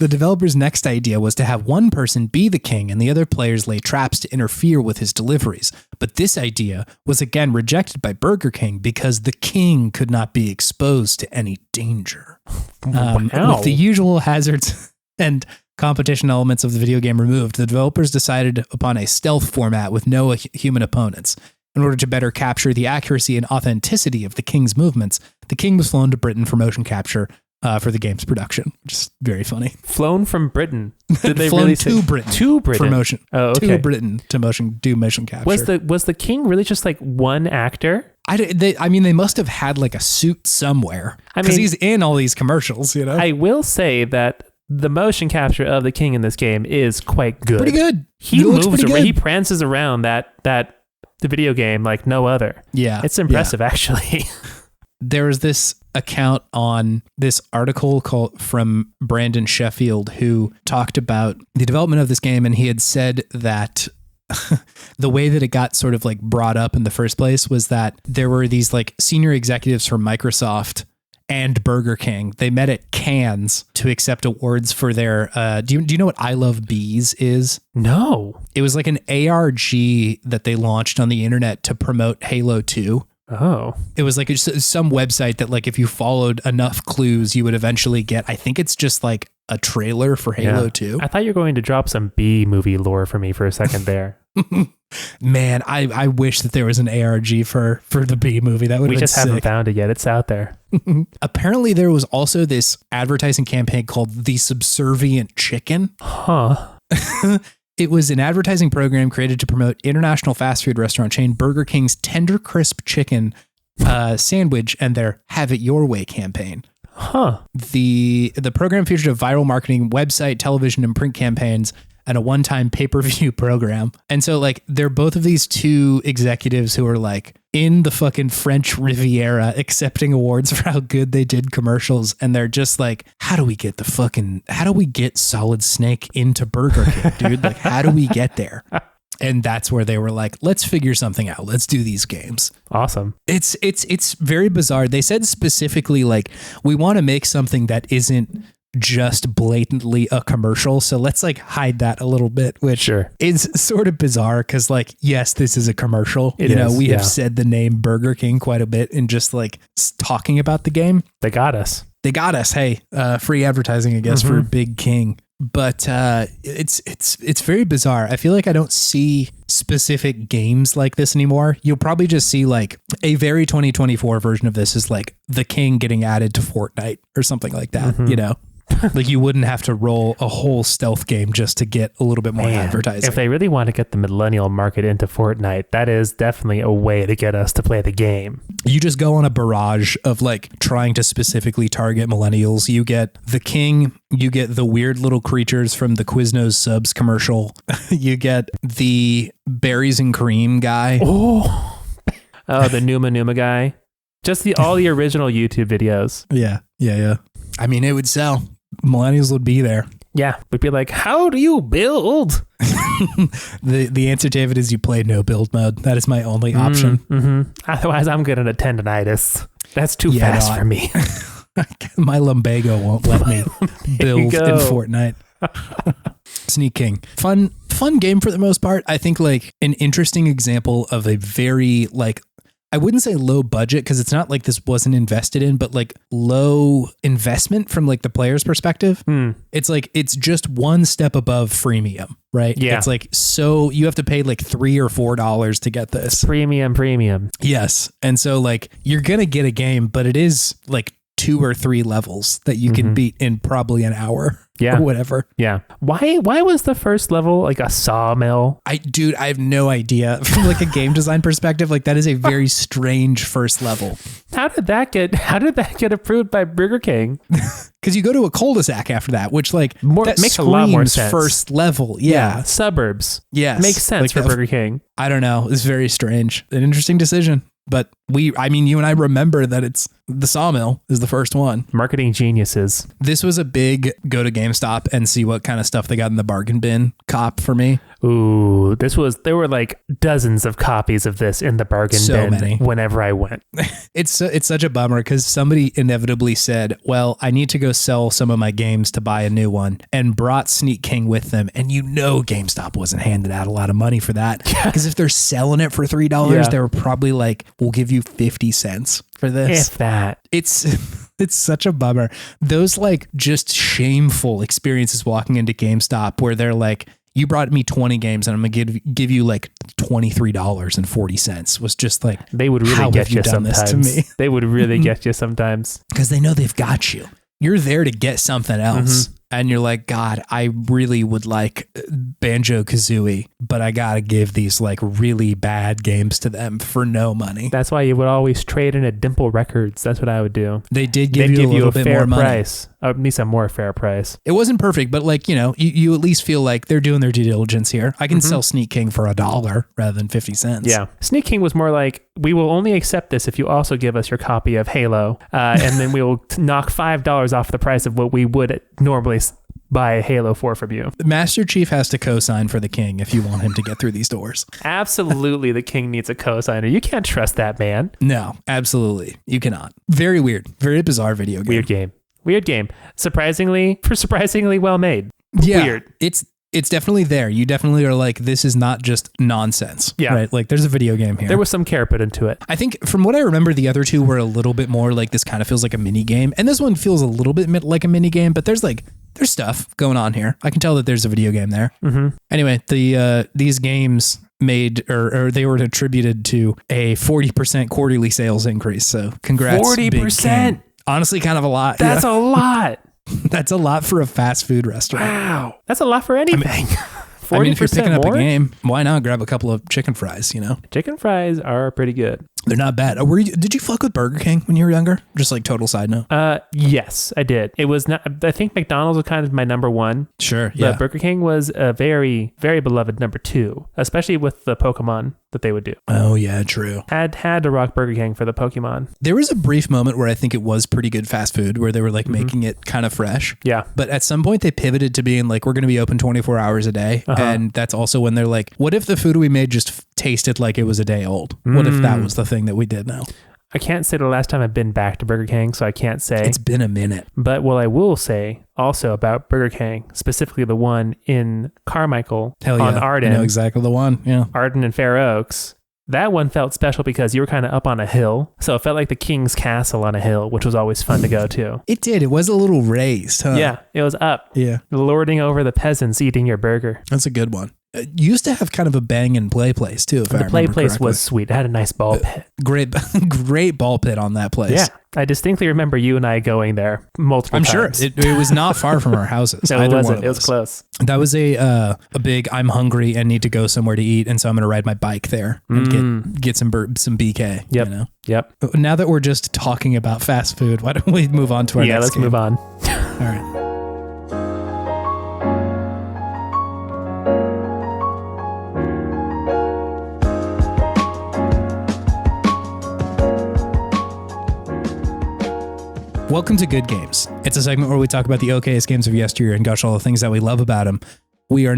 developer's next idea was to have one person be the king and the other players lay traps to interfere with his deliveries. But this idea was again rejected by Burger King because the king could not be exposed to any danger. With the usual hazards and competition elements of the video game removed, the developers decided upon a stealth format with no human opponents. In order to better capture the accuracy and authenticity of the King's movements, the King was flown to Britain for motion capture for the game's production, which is very funny. Flown from Britain? Did they flown really to say Britain? To Britain for motion. Oh, okay. To Britain to do motion capture. Was the King really just like one actor? I mean, they must have had like a suit somewhere because he's in all these commercials. You know, I will say that the motion capture of the King in this game is quite good. Pretty good. He moves around. He prances around the video game like no other. Yeah. It's impressive, actually. There was this account on this article from Brandon Sheffield who talked about the development of this game, and he had said that the way that it got sort of like brought up in the first place was that there were these like senior executives from Microsoft and Burger King. They met at Cannes to accept awards for their, do you know what I Love Bees is? No. It was like an ARG that they launched on the internet to promote Halo 2. Oh. It was like some website that like if you followed enough clues, you would eventually get, I think it's just like a trailer for Halo 2. I thought you were going to drop some B movie lore for me for a second there. Man, I wish that there was an ARG for the B movie. That would We have been just haven't found it yet. It's out there. Apparently there was also this advertising campaign called The Subservient Chicken. Huh. It was an advertising program created to promote international fast food restaurant chain Burger King's Tender Crisp Chicken sandwich and their Have It Your Way campaign. Huh. The program featured a viral marketing website, television, and print campaigns, and a one-time pay-per-view program. And so like they're both of these two executives who are like in the fucking French Riviera accepting awards for how good they did commercials. And they're just like, how do we get Solid Snake into Burger King, dude? Like, how do we get there? And that's where they were like, let's figure something out. Let's do these games. Awesome. It's very bizarre. They said specifically like, we want to make something that isn't just blatantly a commercial. So let's like hide that a little bit, which is sort of bizarre because like, yes, this is a commercial. We have said the name Burger King quite a bit in just like talking about the game. They got us. Hey, free advertising, I guess, for Big King. But it's very bizarre. I feel like I don't see specific games like this anymore. You'll probably just see like a very 2024 version of this is like The King getting added to Fortnite or something like that, you know? Like you wouldn't have to roll a whole stealth game just to get a little bit more advertising. If they really want to get the millennial market into Fortnite, that is definitely a way to get us to play the game. You just go on a barrage of like trying to specifically target millennials. You get The King, you get the weird little creatures from the Quiznos subs commercial. You get the berries and cream guy. Oh, the Numa guy. Just all the original YouTube videos. Yeah. I mean, it would sell. Millennials would be there. Yeah, we'd be like, how do you build? The answer, David, is you play no build mode. That is my only option. Otherwise, I'm getting a tendonitis. That's too fast for me. My lumbago won't let me build in Fortnite. Sneak King. Fun game for the most part. I think like an interesting example of a very like, I wouldn't say low budget because it's not like this wasn't invested in, but like low investment from like the player's perspective. It's like, it's just one step above freemium, right? Yeah. It's like, so you have to pay like $3 or $4 to get this. Premium. Yes. And so like, you're going to get a game, but it is like 2 or 3 levels that you can beat in probably an hour. Yeah. Or whatever. Yeah. Why was the first level like a sawmill? I have no idea. From like a game design perspective, like that is a very strange first level. How did that get approved by Burger King? Because you go to a cul-de-sac after that, which like that makes a lot more sense. First level. Yeah. Suburbs. Yes. Makes sense like for Burger King. I don't know. It's very strange. An interesting decision. But you and I remember that it's the sawmill is the first one. Marketing geniuses. This was a big go to GameStop and see what kind of stuff they got in the bargain bin cop for me. Ooh, there were like dozens of copies of this in the bargain bin many. Whenever I went. It's such a bummer because somebody inevitably said, well, I need to go sell some of my games to buy a new one, and brought Sneak King with them. And GameStop wasn't handing out a lot of money for that because if they're selling it for $3, they were probably like, we'll give you 50 cents for this. If that. It's such a bummer. Those like just shameful experiences walking into GameStop where they're like, you brought me 20 games and I'm going to give you like $23.40 was just like, they would really get you sometimes. To me? They would really get you sometimes. Because they know they've got you. You're there to get something else. And you're like, God, I really would like Banjo-Kazooie, but I got to give these like really bad games to them for no money. That's why you would always trade in at Dimple Records. That's what I would do. They did give you a little bit more money. Price. At least a more fair price. It wasn't perfect, but like, you at least feel like they're doing their due diligence here. I can sell Sneak King for $1 rather than 50 cents. Yeah. Sneak King was more like, we will only accept this if you also give us your copy of Halo. And then we will knock $5 off the price of what we would normally buy a Halo 4 from you. Master Chief has to co-sign for the king if you want him to get through these doors. Absolutely, the king needs a co-signer. You can't trust that man. No, absolutely. You cannot. Very weird. Very bizarre video game. Weird game. Surprisingly well made. Yeah, Weird. It's definitely there. You definitely are like, this is not just nonsense. Yeah. Right? Like, there's a video game here. There was some care put into it. I think from what I remember, the other two were a little bit more like, this kind of feels like a mini game. And this one feels a little bit like a mini game, but there's stuff going on here. I can tell that there's a video game there. Mm-hmm. Anyway, these games made or they were attributed to a 40% quarterly sales increase. So congrats. 40%. Honestly, kind of a lot. That's a lot. That's a lot for a fast food restaurant. Wow. That's a lot for anything. 40% if you're picking up more? a game, why not grab a couple of chicken fries, Chicken fries are pretty good. They're not bad. Did you fuck with Burger King when you were younger? Just like total side note. Yes, I did. It was not, I think McDonald's was kind of my number one. Sure. Yeah. But Burger King was a very, very beloved number two, especially with the Pokemon that they would do. Oh yeah, true. Had to rock Burger King for the Pokemon. There was a brief moment where I think it was pretty good fast food where they were like making it kind of fresh. Yeah. But at some point they pivoted to being like, we're going to be open 24 hours a day. And that's also when they're like, what if the food we made just tasted like it was a day old? What if that was the thing that we did now? I can't say the last time I've been back to Burger King, so I can't say. It's been a minute. But what I will say also about Burger King, specifically the one in Carmichael Hell yeah. on Arden. I know exactly the one. Yeah. Arden and Fair Oaks. That one felt special because you were kind of up on a hill. So it felt like the King's Castle on a hill, which was always fun to go to. It did. It was a little raised, huh? Yeah, it was up. Yeah. Lording over the peasants eating your burger. That's a good one. It used to have kind of a bang and play place too, if I The play remember place correctly. was sweet. It had a nice ball pit. Great ball pit on that place. Yeah. I distinctly remember you and I going there multiple times. Sure. It was not far from our houses. No, it Either wasn't. one of It was us. close. That was a big, I'm hungry and need to go somewhere to eat. And so I'm going to ride my bike there and get some BK. Yep. Yep. Now that we're just talking about fast food, why don't we move on to our next let's game? move on. All right. Welcome to Good Games. It's a segment where we talk about the okayest games of yesteryear and gush all the things that we love about them. We're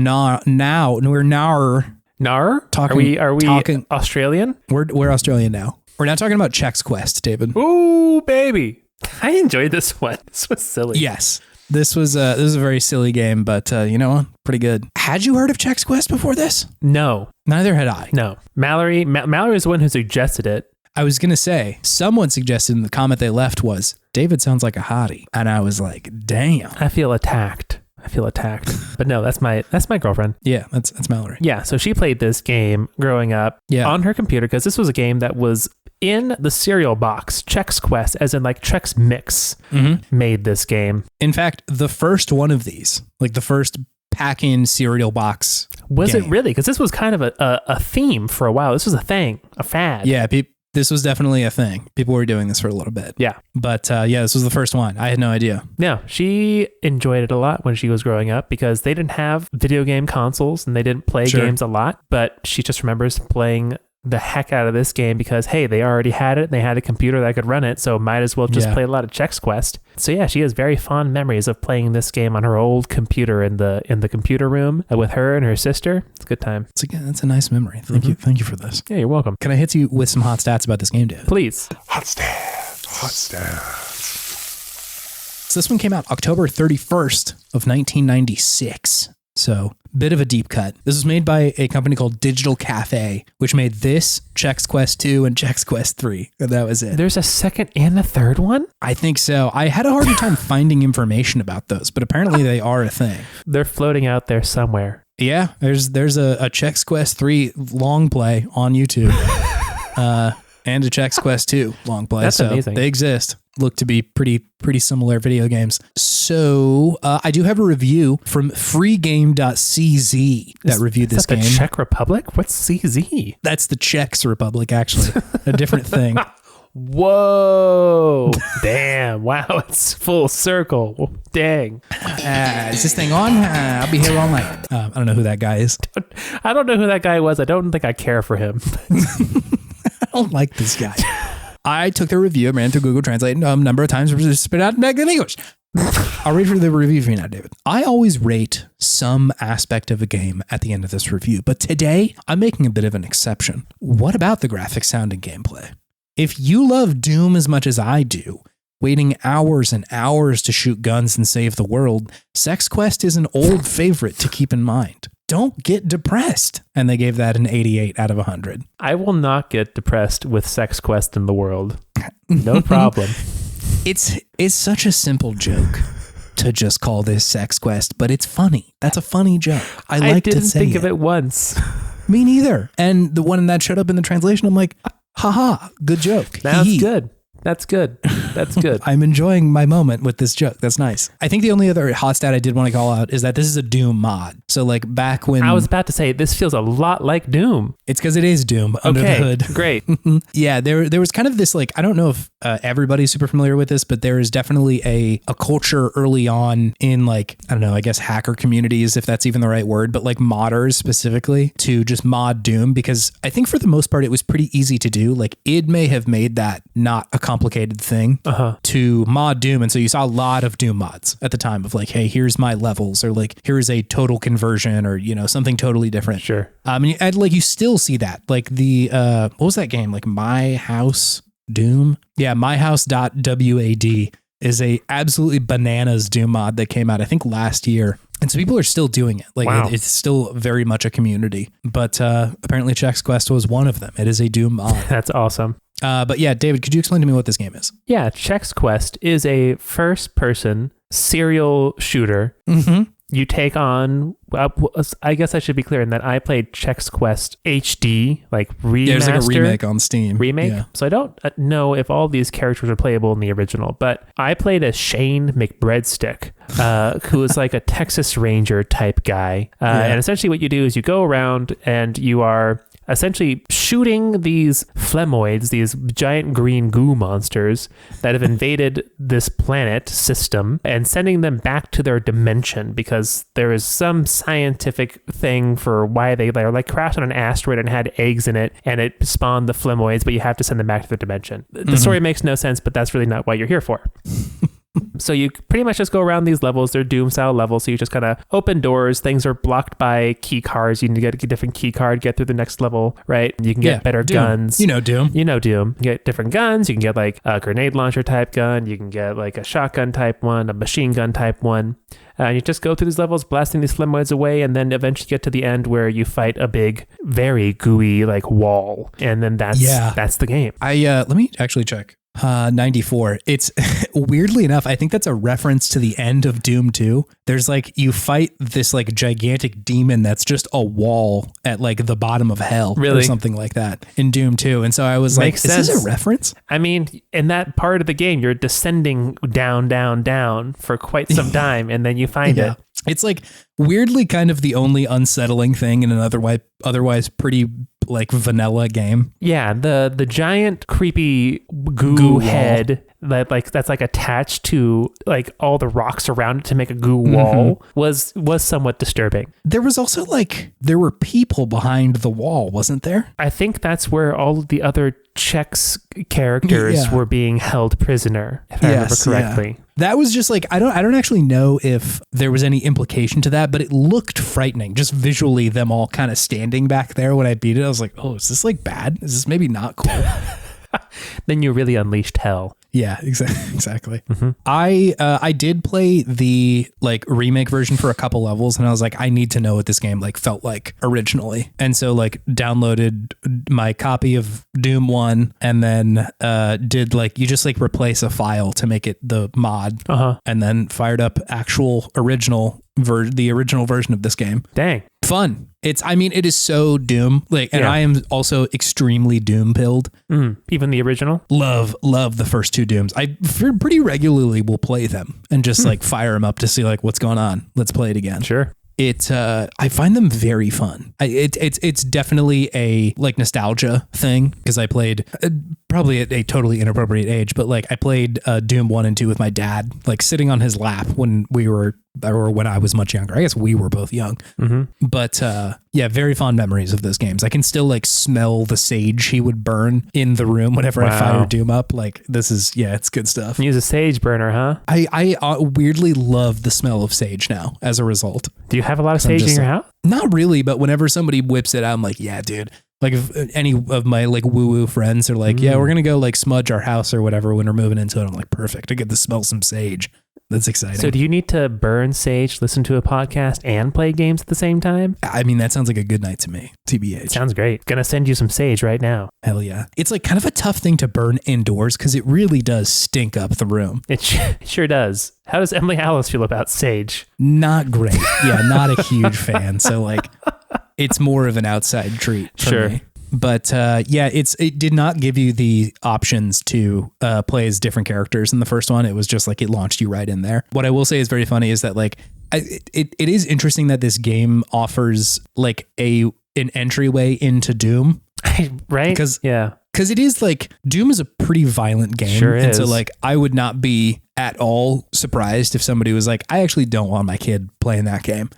talking. Are we Australian? We're Australian now. We're not talking about Chex Quest, David. Ooh, baby. I enjoyed this one. This was silly. Yes. This was a very silly game, but you know what? Pretty good. Had you heard of Chex Quest before this? No. Neither had I. No. Mallory is the one who suggested it. I was going to say, someone suggested in the comment they left was, David sounds like a hottie. And I was like, damn. I feel attacked. But no, that's my girlfriend. Yeah, that's Mallory. Yeah, so she played this game growing up on her computer because this was a game that was in the cereal box. Chex Quest, as in like Chex Mix, made this game. In fact, the first one of these, like the first pack-in cereal box Was game. it really? Because this was kind of a theme for a while. This was a thing, a fad. Yeah, this was definitely a thing. People were doing this for a little bit. Yeah. But this was the first one. I had no idea. Yeah, she enjoyed it a lot when she was growing up because they didn't have video game consoles and they didn't play games a lot. But she just remembers playing the heck out of this game because, hey, they already had it. And they had a computer that could run it. So might as well just play a lot of Chex Quest. So yeah, she has very fond memories of playing this game on her old computer in the computer room with her and her sister. It's a good time. That's a nice memory. Thank you. Thank you for this. Yeah, you're welcome. Can I hit you with some hot stats about this game, David? Please. Hot stats. So this one came out October 31st of 1996. So bit of a deep cut. This was made by a company called Digital Cafe, which made this, Chex Quest 2, and Chex Quest 3. And that was it. There's a second and a third one? I think so. I had a harder time finding information about those, but apparently they are a thing. They're floating out there somewhere. Yeah, there's a Chex Quest 3 long play on YouTube. And a Chex Quest 2 long play. That's amazing. They exist. Look to be pretty similar video games. So I do have a review from freegame.cz that reviewed this game. The Czech Republic? What's CZ? That's the Czech Republic, actually. A different thing. Whoa. Damn. Wow. It's full circle. Dang. Is this thing on? I'll be here all night. I don't know who that guy is. I don't know who that guy was. I don't think I care for him. I don't like this guy. I took the review, ran through Google Translate a number of times, spit out back in English. I'll read for the review for you now, David. I always rate some aspect of a game at the end of this review, but today I'm making a bit of an exception. What about the graphics, sound, and gameplay? If you love Doom as much as I do, waiting hours and hours to shoot guns and save the world, Chex Quest is an old favorite to keep in mind. Don't get depressed. And they gave that an 88 out of 100. I will not get depressed with Chex Quest in the world. No problem. It's such a simple joke to just call this Chex Quest, but it's funny. That's a funny joke. I like to say it. I didn't think of it once. Me neither. And the one that showed up in the translation, I'm like, haha, good joke. That's good. That's good. That's good. I'm enjoying my moment with this joke. That's nice. I think the only other hot stat I did want to call out is that this is a Doom mod. So like back when... I was about to say, this feels a lot like Doom. It's because it is Doom under the hood. Great. Yeah, there was kind of this like, I don't know if everybody's super familiar with this, but there is definitely a culture early on in like, I don't know, I guess hacker communities, if that's even the right word, but like modders specifically to just mod Doom, because I think for the most part, it was pretty easy to do. Like id may have made that not a complicated thing to mod Doom. And so you saw a lot of Doom mods at the time of like, hey, here's my levels, or like, here's a total conversion, or, you know, something totally different. Sure. And like you still see that, like the, what was that game? Like My House Doom? Yeah, myhouse.wad is a absolutely bananas Doom mod that came out, I think last year. And so people are still doing it. Like wow. It's still very much a community, but apparently Chex Quest was one of them. It is a Doom mod. That's awesome. But yeah, David, could you explain to me what this game is? Yeah, Chex Quest is a first-person serial shooter. Mm-hmm. You take on, I guess I should be clear in that I played Chex Quest HD, like remaster. Yeah, there's like a remake on Steam. Remake? Yeah. So I don't know if all these characters are playable in the original, but I played as Shane McBreadstick, who is like a Texas Ranger type guy. And essentially what you do is you go around and you are essentially shooting these phlemoids, these giant green goo monsters that have invaded this planet system, and sending them back to their dimension because there is some scientific thing for why they like crashed on an asteroid and had eggs in it, and it spawned the phlemoids, but you have to send them back to their dimension. The story makes no sense, but that's really not what you're here for. So you pretty much just go around these levels. They're Doom style levels. So you just kind of open doors. Things are blocked by key cards. You need to get a different key card, get through the next level, right? You can get better Doom. guns. You know Doom. You know Doom. You get different guns. You can get like a grenade launcher type gun. You can get like a shotgun type one, a machine gun type one. And you just go through these levels, blasting these phlemoids away, and then eventually get to the end where you fight a big, very gooey like wall. And then that's the game. Let me actually check. 94. It's weirdly enough, I think that's a reference to the end of Doom 2. There's like, you fight this like gigantic demon that's just a wall at like the bottom of hell or something like that in Doom 2. And so I was like, is this a reference? I mean, in that part of the game, you're descending down, down, down for quite some time, and then you find it. It's like weirdly kind of the only unsettling thing in an otherwise pretty like vanilla game. Yeah, the giant creepy goo head that's like attached to like all the rocks around it to make a goo wall was somewhat disturbing. There was also like there were people behind the wall, wasn't there? I think that's where all of the other Chex characters were being held prisoner, if I remember correctly. Yeah. That was just like, I don't actually know if there was any implication to that, but it looked frightening. Just visually, them all kind of standing back there when I beat it. I was like, oh, is this like bad? Is this maybe not cool? Then you really unleashed hell. Yeah, exactly. Mm-hmm. I did play the like remake version for a couple levels, and I was like, I need to know what this game like felt like originally, and so like downloaded my copy of Doom 1, and then did like, you just like replace a file to make it the mod, and then fired up actual original the original version of this game. Dang. Fun. It is so Doom. Like, and I am also extremely Doom pilled. Even the original? Love the first two Dooms. I pretty regularly will play them and just like fire them up to see like what's going on. Let's play it again. Sure. I find them very fun. It's definitely a like nostalgia thing because I played probably at a totally inappropriate age, but like I played Doom 1 and 2 with my dad, like sitting on his lap when we were or when I was much younger. I guess we were both young. But yeah, very fond memories of those games. I can still like smell the sage he would burn in the room whenever I fire Doom up. Like this is, yeah, it's good stuff. Use a sage burner, huh? I weirdly love the smell of sage now as a result. Do you have a lot of sage in your house? Not really, but whenever somebody whips it out, I'm like, yeah, dude. Like if any of my like woo-woo friends are like, yeah, we're going to go like smudge our house or whatever when we're moving into it. I'm like, perfect. I get to smell some sage. That's exciting. So do you need to burn sage, listen to a podcast, and play games at the same time? I mean, that sounds like a good night to me, TBH. Sounds great. Gonna send you some sage right now. Hell yeah. It's like kind of a tough thing to burn indoors because it really does stink up the room. It sure does. How does Emily Alice feel about sage? Not great. Yeah, not a huge fan. So like, it's more of an outside treat for me. But yeah, it did not give you the options to play as different characters in the first one. It was just like it launched you right in there. What I will say is very funny is that like it is interesting that this game offers like an entryway into Doom. Right? Because it is like Doom is a pretty violent game. Sure is. And so like I would not be at all surprised if somebody was like, I actually don't want my kid playing that game.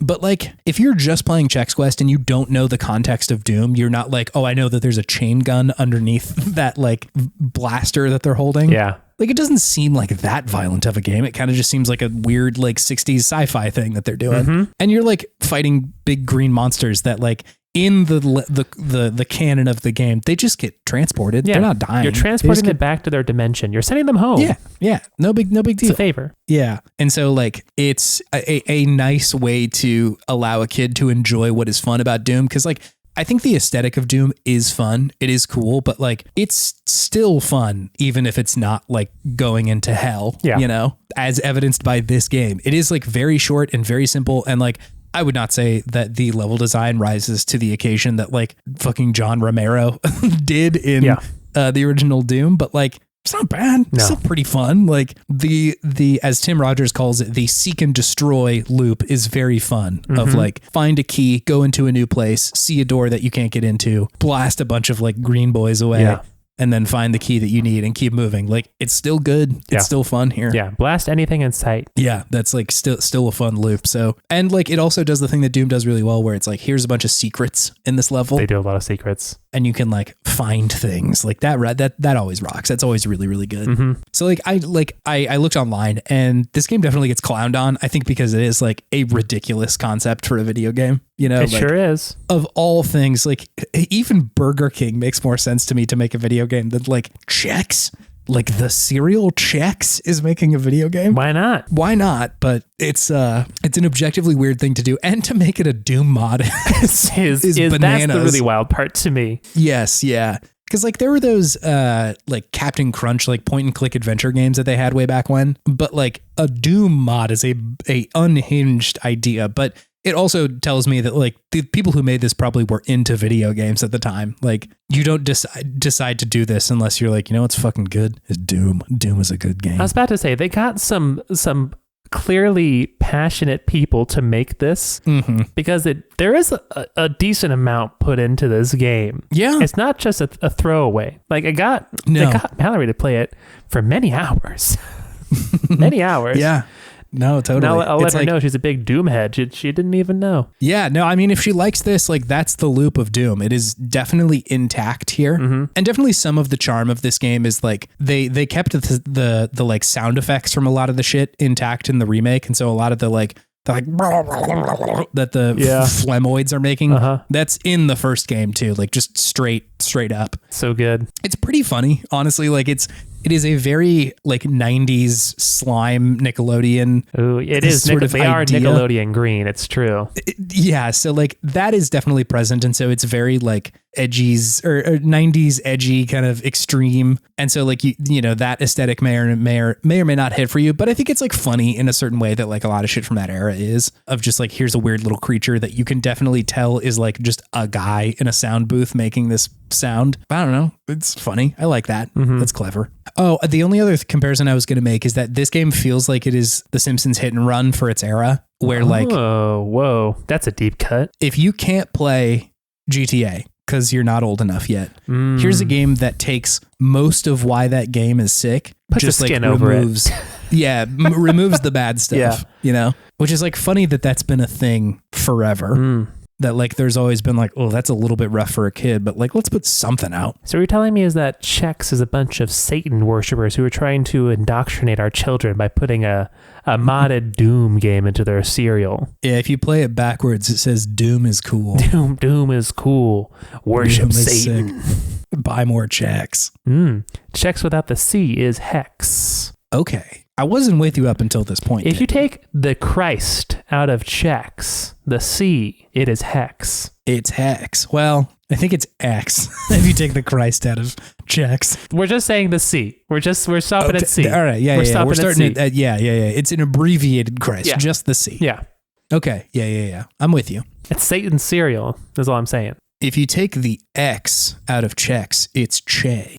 But like if you're just playing Chex Quest and you don't know the context of Doom, you're not like, oh, I know that there's a chain gun underneath that like blaster that they're holding. Yeah. Like it doesn't seem like that violent of a game. It kind of just seems like a weird like 60s sci-fi thing that they're doing. And you're like fighting big green monsters that like in the canon of the game, they just get transported. Yeah. They're not dying. You're transporting them back to their dimension. You're sending them home. Yeah. No big deal. It's a favor. Yeah. And so like it's a nice way to allow a kid to enjoy what is fun about Doom. Cause like I think the aesthetic of Doom is fun. It is cool, but like it's still fun, even if it's not like going into hell, you know, as evidenced by this game. It is like very short and very simple. And like, I would not say that the level design rises to the occasion that like fucking John Romero did in the original Doom, but like it's not bad. No. It's still pretty fun. Like the as Tim Rogers calls it, the seek and destroy loop is very fun. Of like find a key, go into a new place, see a door that you can't get into, blast a bunch of like green boys away. And then find the key that you need and keep moving. Like it's still good. It's still fun here. Yeah. Blast anything in sight. Yeah. That's like still a fun loop. So, and like it also does the thing that Doom does really well, where it's like, here's a bunch of secrets in this level. They do a lot of secrets. And you can like find things like that always rocks. That's always really, really good. So like I looked online and this game definitely gets clowned on. I think because it is like a ridiculous concept for a video game. You know, it like, sure is. Of all things, like even Burger King makes more sense to me to make a video game than like Chex. Like the cereal Chex is making a video game. Why not? Why not? But it's an objectively weird thing to do, and to make it a Doom mod is bananas. That's the really wild part to me. Yes, yeah. Because like there were those like Captain Crunch like point and click adventure games that they had way back when, but like a Doom mod is a unhinged idea. But it also tells me that like the people who made this probably were into video games at the time. Like you don't decide to do this unless you're like, you know what's fucking good is Doom. Doom is a good game. I was about to say they got some clearly passionate people to make this because there is a decent amount put into this game. Yeah. It's not just a throwaway. Like they got Mallory to play it for many hours. Many hours. Yeah. No, totally. Now I'll let her know she's a big Doom head. She didn't even know. Yeah, no, I mean, if she likes this, like that's the loop of Doom. It is definitely intact here. And definitely some of the charm of this game is like they kept the like sound effects from a lot of the shit intact in the remake. And so a lot of the like that the phlegmoids are making, that's in the first game too. Like just straight up. So good. It's pretty funny, honestly. Like it is a very like 90s slime Nickelodeon. Ooh, it is. They are Nickelodeon green. It's true. Yeah. So like that is definitely present. And so it's very like edgies or 90s edgy kind of extreme. And so like, you know, that aesthetic may or may not hit for you, but I think it's like funny in a certain way that like a lot of shit from that era is, of just like, here's a weird little creature that you can definitely tell is like just a guy in a sound booth making this sound. I don't know. It's funny. I like that. That's clever. Oh, the only other comparison I was going to make is that this game feels like it is The Simpsons Hit and Run for its era, where like, oh, whoa, that's a deep cut. If you can't play GTA because you're not old enough yet, here's a game that takes most of why that game is sick, puts just the skin like over removes, it. removes the bad stuff. You know, Which is like funny that that's been a thing forever. That like there's always been like, oh, that's a little bit rough for a kid, but like let's put something out. So what you're telling me is that Chex is a bunch of Satan worshippers who are trying to indoctrinate our children by putting a modded Doom game into their cereal. Yeah, if you play it backwards, it says Doom is cool. Doom is cool. Worship Doom is Satan. sick. Buy more Chex. Chex without the C is hex. Okay. I wasn't with you up until this point. If you take the Christ out of Chex, the C, it is hex. It's hex. Well, I think it's X if you take the Christ out of Chex. We're just saying the C. We're stopping at C. All right. Yeah. We're starting at yeah. It's an abbreviated Christ. Yeah. Just the C. Yeah. Okay. Yeah. I'm with you. It's Satan's cereal, is all I'm saying. If you take the X out of Chex, it's Che.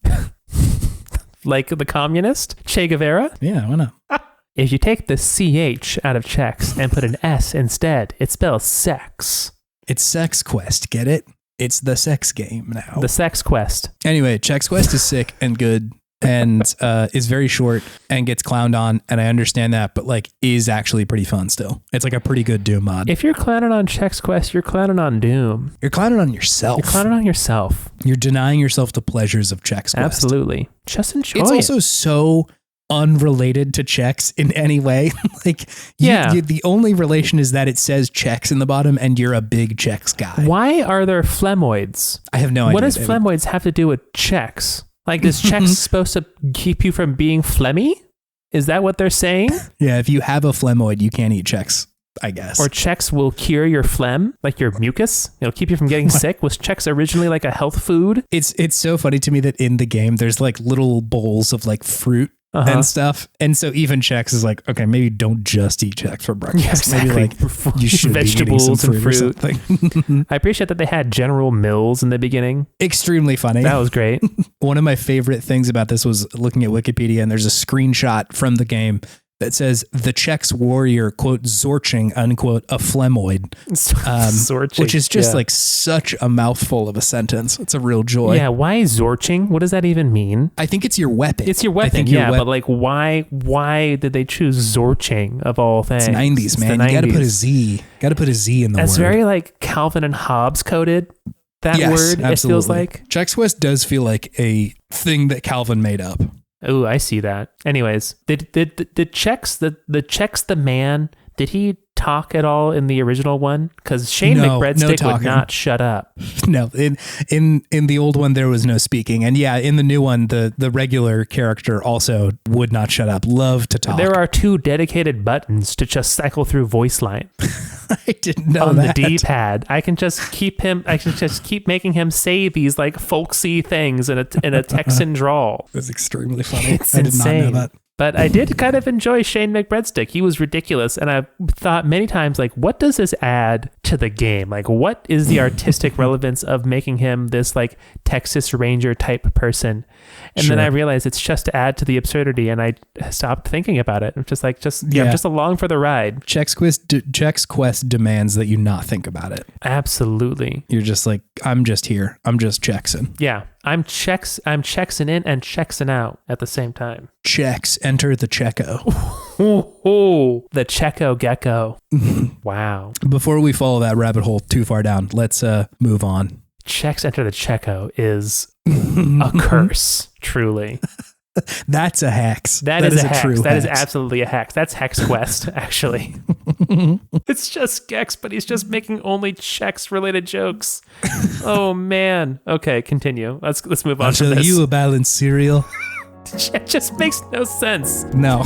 Like the communist, Che Guevara? Yeah, why not? If you take the CH out of Chex and put an S instead, it spells sex. It's Chex Quest, get it? It's the sex game now. The Sex Quest. Anyway, Chex Quest is sick and good and is very short and gets clowned on, and I understand that, but like is actually pretty fun still. It's like a pretty good Doom mod. If you're clowning on Chex Quest, you're clowning on Doom. You're clowning on yourself. You're clowning on yourself. You're denying yourself the pleasures of Chex Quest. Absolutely. Just enjoy It's it. also so unrelated to Chex in any way. Like, the only relation is that it says Chex in the bottom and you're a big Chex guy. Why are there phlegmoids? I have no idea. What does phlegmoids have to do with Chex? Like, is Chex supposed to keep you from being phlegmy? Is that what they're saying? Yeah, if you have a phlegmoid, you can't eat Chex, I guess. Or Chex will cure your phlegm, like your mucus? It'll keep you from getting sick? Was Chex originally like a health food? It's so funny to me that in the game, there's like little bowls of like fruit and stuff. And so even Chex is like, okay, maybe don't just eat Chex for breakfast. Yeah, exactly. Maybe like you should vegetables be eating some and fruit. Or fruit. something. I appreciate that they had General Mills in the beginning. Extremely funny. That was great. One of my favorite things about this was looking at Wikipedia, and there's a screenshot from the game that says the Chex warrior, quote, zorching, unquote, a phlegmoid, Zorching, which is just like such a mouthful of a sentence. It's a real joy. Yeah, why zorching? What does that even mean? I think it's your weapon. It's your weapon, but like why did they choose zorching of all things? It's 90s, man. You gotta put a Z. Gotta put a Z in the word. It's very like Calvin and Hobbes coded. That word, absolutely. It feels like. Chex Quest does feel like a thing that Calvin made up. Oh, I see that. Anyways, did Chex the man, did he talk at all in the original one? Because Shane McBreadstick would not shut up. No, in the old one there was no speaking, and yeah, in the new one the regular character also would not shut up. Love to talk. There are 2 dedicated buttons to just cycle through voice line. I didn't know on that. The D-pad. I can just keep making him say these like folksy things in a Texan drawl. That's extremely funny. It's I did insane. not know that. But I did kind of enjoy Shane McBreadstick. He was ridiculous. And I thought many times, like, what does this add to the game? Like, what is the artistic relevance of making him this, like, Texas Ranger type person? And then I realized it's just to add to the absurdity. And I stopped thinking about it. I'm just like, I'm just along for the ride. Chex Quest demands that you not think about it. Absolutely. You're just like, I'm just here. I'm just Chexing. Yeah. I'm Chexing in and Chexing out at the same time. Chex, enter the Checo. The Checo gecko. Wow. Before we follow that rabbit hole too far down, let's move on. Chex, enter the Checo is a curse, truly. That's a hex. That is a hex. true That hex. is absolutely a hex. That's Hex Quest, actually. It's just Gex, but he's just making only Chex related jokes. Oh man. Okay, continue. Let's move on I'll to show this. you a balanced cereal. It just makes no sense. No.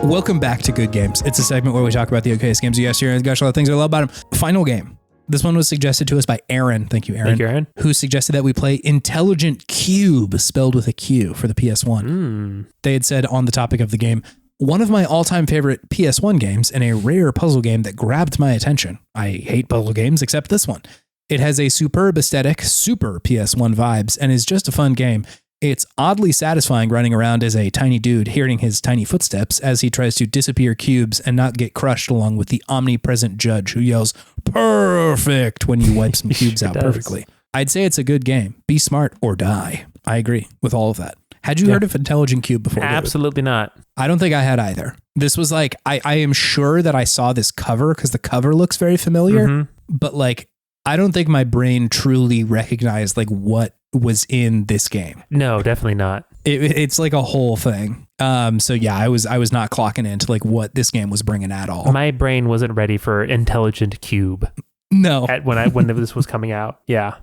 Welcome back to Good Games. It's a segment where we talk about the okayest games you guys hear and gosh, all the things I love about them. Final game. This one was suggested to us by Aaron. Thank you, Aaron. Thank you, Aaron. Who suggested that we play Intelligent Qube, spelled with a Q, for the PS1. They had said on the topic of the game, one of my all-time favorite PS1 games and a rare puzzle game that grabbed my attention. I hate puzzle games except this one. It has a superb aesthetic, super PS1 vibes, and is just a fun game. It's oddly satisfying running around as a tiny dude, hearing his tiny footsteps as he tries to disappear cubes and not get crushed, along with the omnipresent judge who yells, "Perfect," when you wipe some cubes out perfectly. I'd say it's a good game. Be smart or die. I agree with all of that. Had you heard of Intelligent Qube before? Absolutely not. I don't think I had either. This was like, I am sure that I saw this cover because the cover looks very familiar, but like, I don't think my brain truly recognized like what was in this game. No, definitely not. It's like a whole thing. So yeah, I was not clocking into like what this game was bringing at all. My brain wasn't ready for Intelligent Qube. No. When this was coming out. Yeah.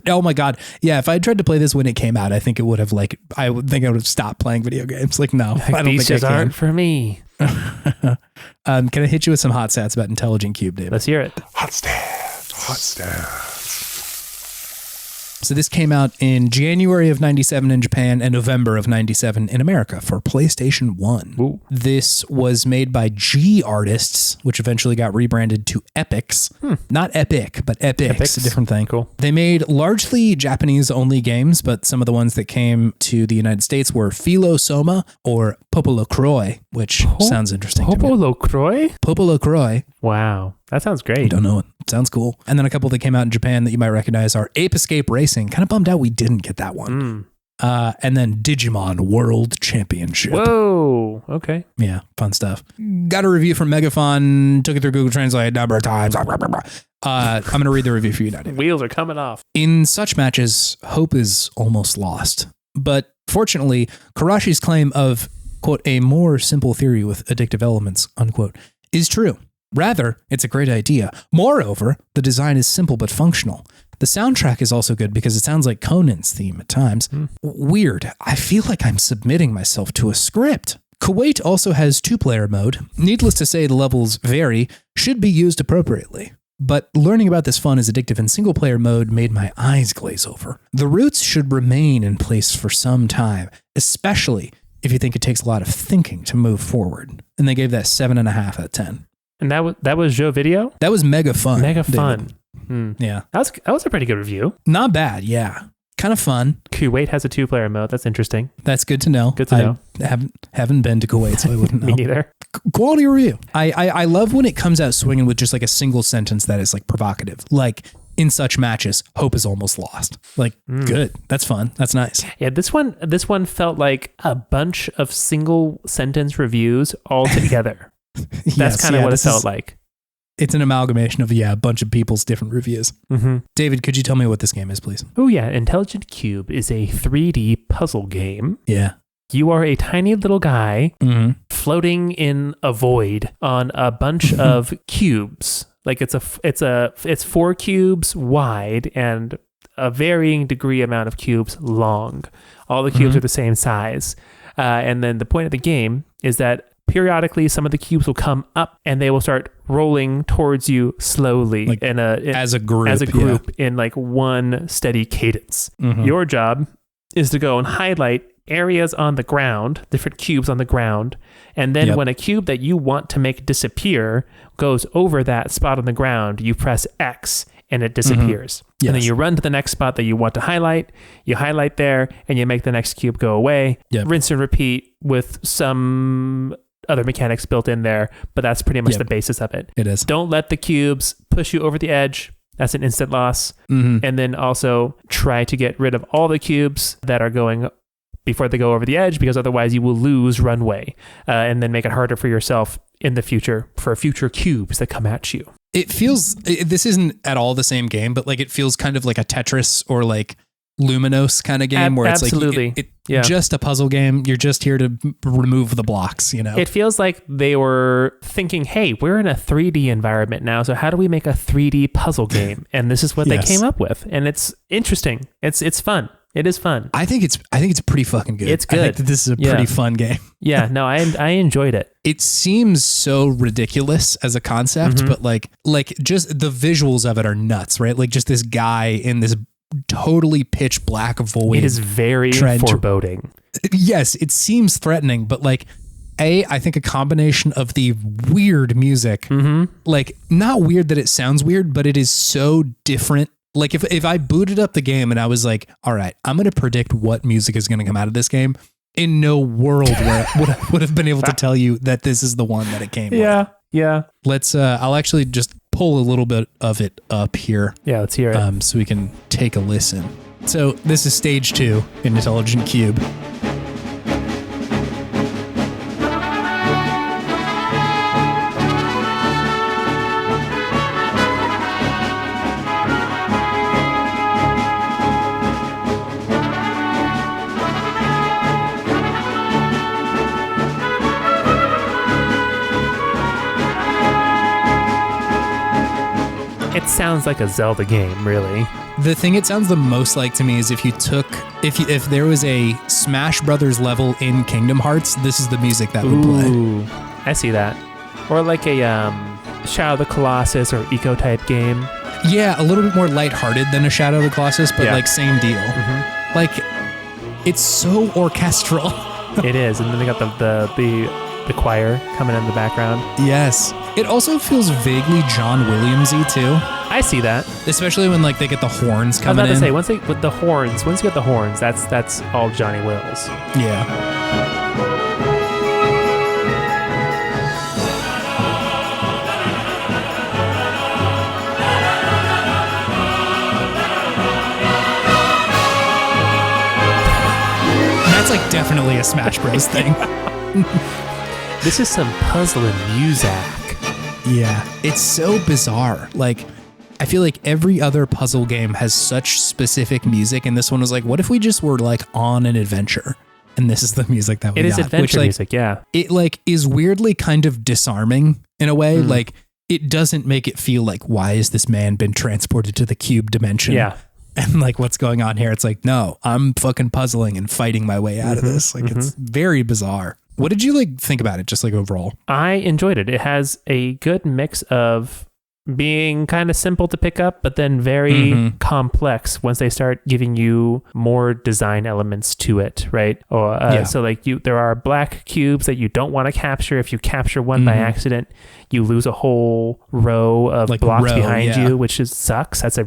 Oh my God. Yeah. If I tried to play this when it came out, I think it would have I would have stopped playing video games. Like, no, I don't These think I can. aren't for me. Can I hit you with some hot stats about Intelligent Qube, David? Let's hear it. Hot stats. So this came out in January of 97 in Japan and November of 97 in America for PlayStation 1. Ooh. This was made by G Artists, which eventually got rebranded to Epics. Not Epic, but Epics, a different thing. Cool. They made largely Japanese-only games, but some of the ones that came to the United States were Philo Soma or Popolo Croix, which sounds interesting to me. Popolo Croix? Popolo Croix. Wow. That sounds great. Don't know it. Sounds cool. And then a couple that came out in Japan that you might recognize are Ape Escape Racing. Kind of bummed out we didn't get that one. And then Digimon World Championship. Whoa. Okay. Yeah, fun stuff. Got a review from Megaphon. Took it through Google Translate a number of times. I'm going to read the review for you now, David. Wheels are coming off. In such matches, hope is almost lost. But fortunately, Karashi's claim of, quote, a more simple theory with addictive elements, unquote, is true. Rather, it's a great idea. Moreover, the design is simple but functional. The soundtrack is also good because it sounds like Conan's theme at times. Weird. I feel like I'm submitting myself to a script. Kuwait also has 2-player mode. Needless to say, the levels vary, should be used appropriately. But learning about this fun is addictive in single-player mode made my eyes glaze over. The roots should remain in place for some time, especially if you think it takes a lot of thinking to move forward. And they gave that 7.5 out of 10. And that was Joe Video? That was mega fun. Mega fun. Yeah. That was a pretty good review. Not bad, yeah. Kind of fun. Kuwait has a 2-player mode. That's interesting. That's good to know. Good to know. I haven't been to Kuwait, so I wouldn't know. Me neither. Quality review. I love when it comes out swinging with just like a single sentence that is like provocative. Like, in such matches, hope is almost lost. Like, good. That's fun. That's nice. Yeah, this one felt like a bunch of single sentence reviews all together. That's kind of what it felt like. It's an amalgamation of, a bunch of people's different reviews. David, could you tell me what this game is, please? Oh, yeah. Intelligent Qube is a 3D puzzle game. Yeah. You are a tiny little guy floating in a void on a bunch of cubes. Like it's 4 cubes wide and a varying degree amount of cubes long. All the cubes are the same size. And then the point of the game is that periodically some of the cubes will come up and they will start rolling towards you slowly, like as a group in like one steady cadence. Your job is to go and highlight areas on the ground, different cubes on the ground, and then when a cube that you want to make disappear goes over that spot on the ground, you press X and it disappears. And then you run to the next spot that you want to highlight, you highlight there, and you make the next cube go away. Rinse and repeat with some other mechanics built in there, but that's pretty much the basis of it. It is. Don't let the cubes push you over the edge. That's an instant loss. And then also try to get rid of all the cubes that are going before they go over the edge, because otherwise you will lose runway, and then make it harder for yourself in the future for future cubes that come at you. It feels, this isn't at all the same game, but like it feels kind of like a Tetris or like Luminos kind of game where it's absolutely. Like just a puzzle game. You're just here to remove the blocks, you know? It feels like they were thinking, hey, we're in a 3D environment now, so how do we make a 3D puzzle game? And this is what they came up with. And it's interesting. It's fun. It is fun. I think it's pretty fucking good. It's good. I think that this is a pretty fun game. Yeah, no, I enjoyed it. It seems so ridiculous as a concept, but like just the visuals of it are nuts, right? Like just this guy in this totally pitch black void. It is very foreboding. Yes, it seems threatening, but like I think a combination of the weird music, like not weird that it sounds weird, but it is so different Like if I booted up the game and I was like, all right, I'm going to predict what music is going to come out of this game, in no world where I would have been able to tell you that this is the one that it came with. Yeah. Let's, I'll actually just pull a little bit of it up here. Yeah, let's hear it. So we can take a listen. So this is stage 2 in Intelligent Qube. It sounds like a Zelda game, really. The thing it sounds the most like to me is if there was a Smash Brothers level in Kingdom Hearts, this is the music that would play. Ooh, I see that. Or like a Shadow of the Colossus or Eco type game. Yeah, a little bit more lighthearted than a Shadow of the Colossus, but like same deal. Mm-hmm. Like it's so orchestral. It is, and then they got the choir coming in the background. Yes. It also feels vaguely John Williamsy too. I see that. Especially when like they get the horns coming in. I was about to say, once you get the horns, that's all Johnny Wills. Yeah. That's like definitely a Smash Bros thing. This is some puzzling music. Yeah, it's so bizarre. Like, I feel like every other puzzle game has such specific music, and this one was like, what if we just were like on an adventure? And this is the music that we got. It is adventure music, yeah. It like is weirdly kind of disarming in a way. Like, it doesn't make it feel like, why has this man been transported to the Qube dimension? Yeah. And like, what's going on here? It's like, no, I'm fucking puzzling and fighting my way out of this. Like, it's very bizarre. What did you like think about it, just like overall? I enjoyed it. It has a good mix of being kind of simple to pick up, but then very complex once they start giving you more design elements to it, right? So like there are black cubes that you don't want to capture. If you capture one by accident, you lose a whole row of like blocks behind you, which sucks. That's a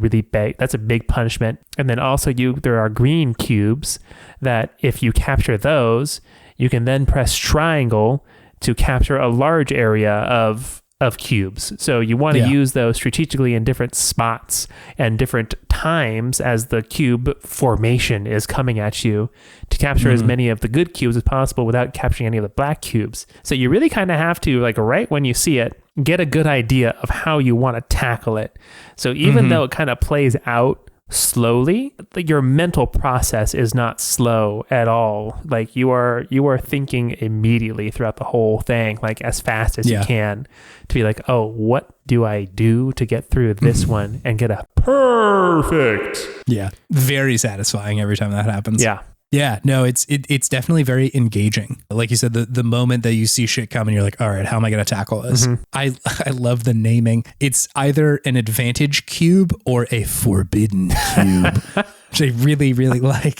big punishment. And then also there are green cubes that if you capture those, you can then press triangle to capture a large area of cubes. So you want to use those strategically in different spots and different times as the cube formation is coming at you to capture as many of the good cubes as possible without capturing any of the black cubes. So you really kind of have to, like, right when you see it, get a good idea of how you want to tackle it. So even though it kind of plays out slowly, your mental process is not slow at all. Like you are thinking immediately throughout the whole thing, like as fast as you can, to be like, oh, what do I do to get through this one and get a perfect? Yeah, very satisfying every time that happens. Yeah, no, it's definitely very engaging. Like you said, the moment that you see shit coming, you're like, all right, how am I going to tackle this? I love the naming. It's either an advantage cube or a forbidden cube, which I really, really like.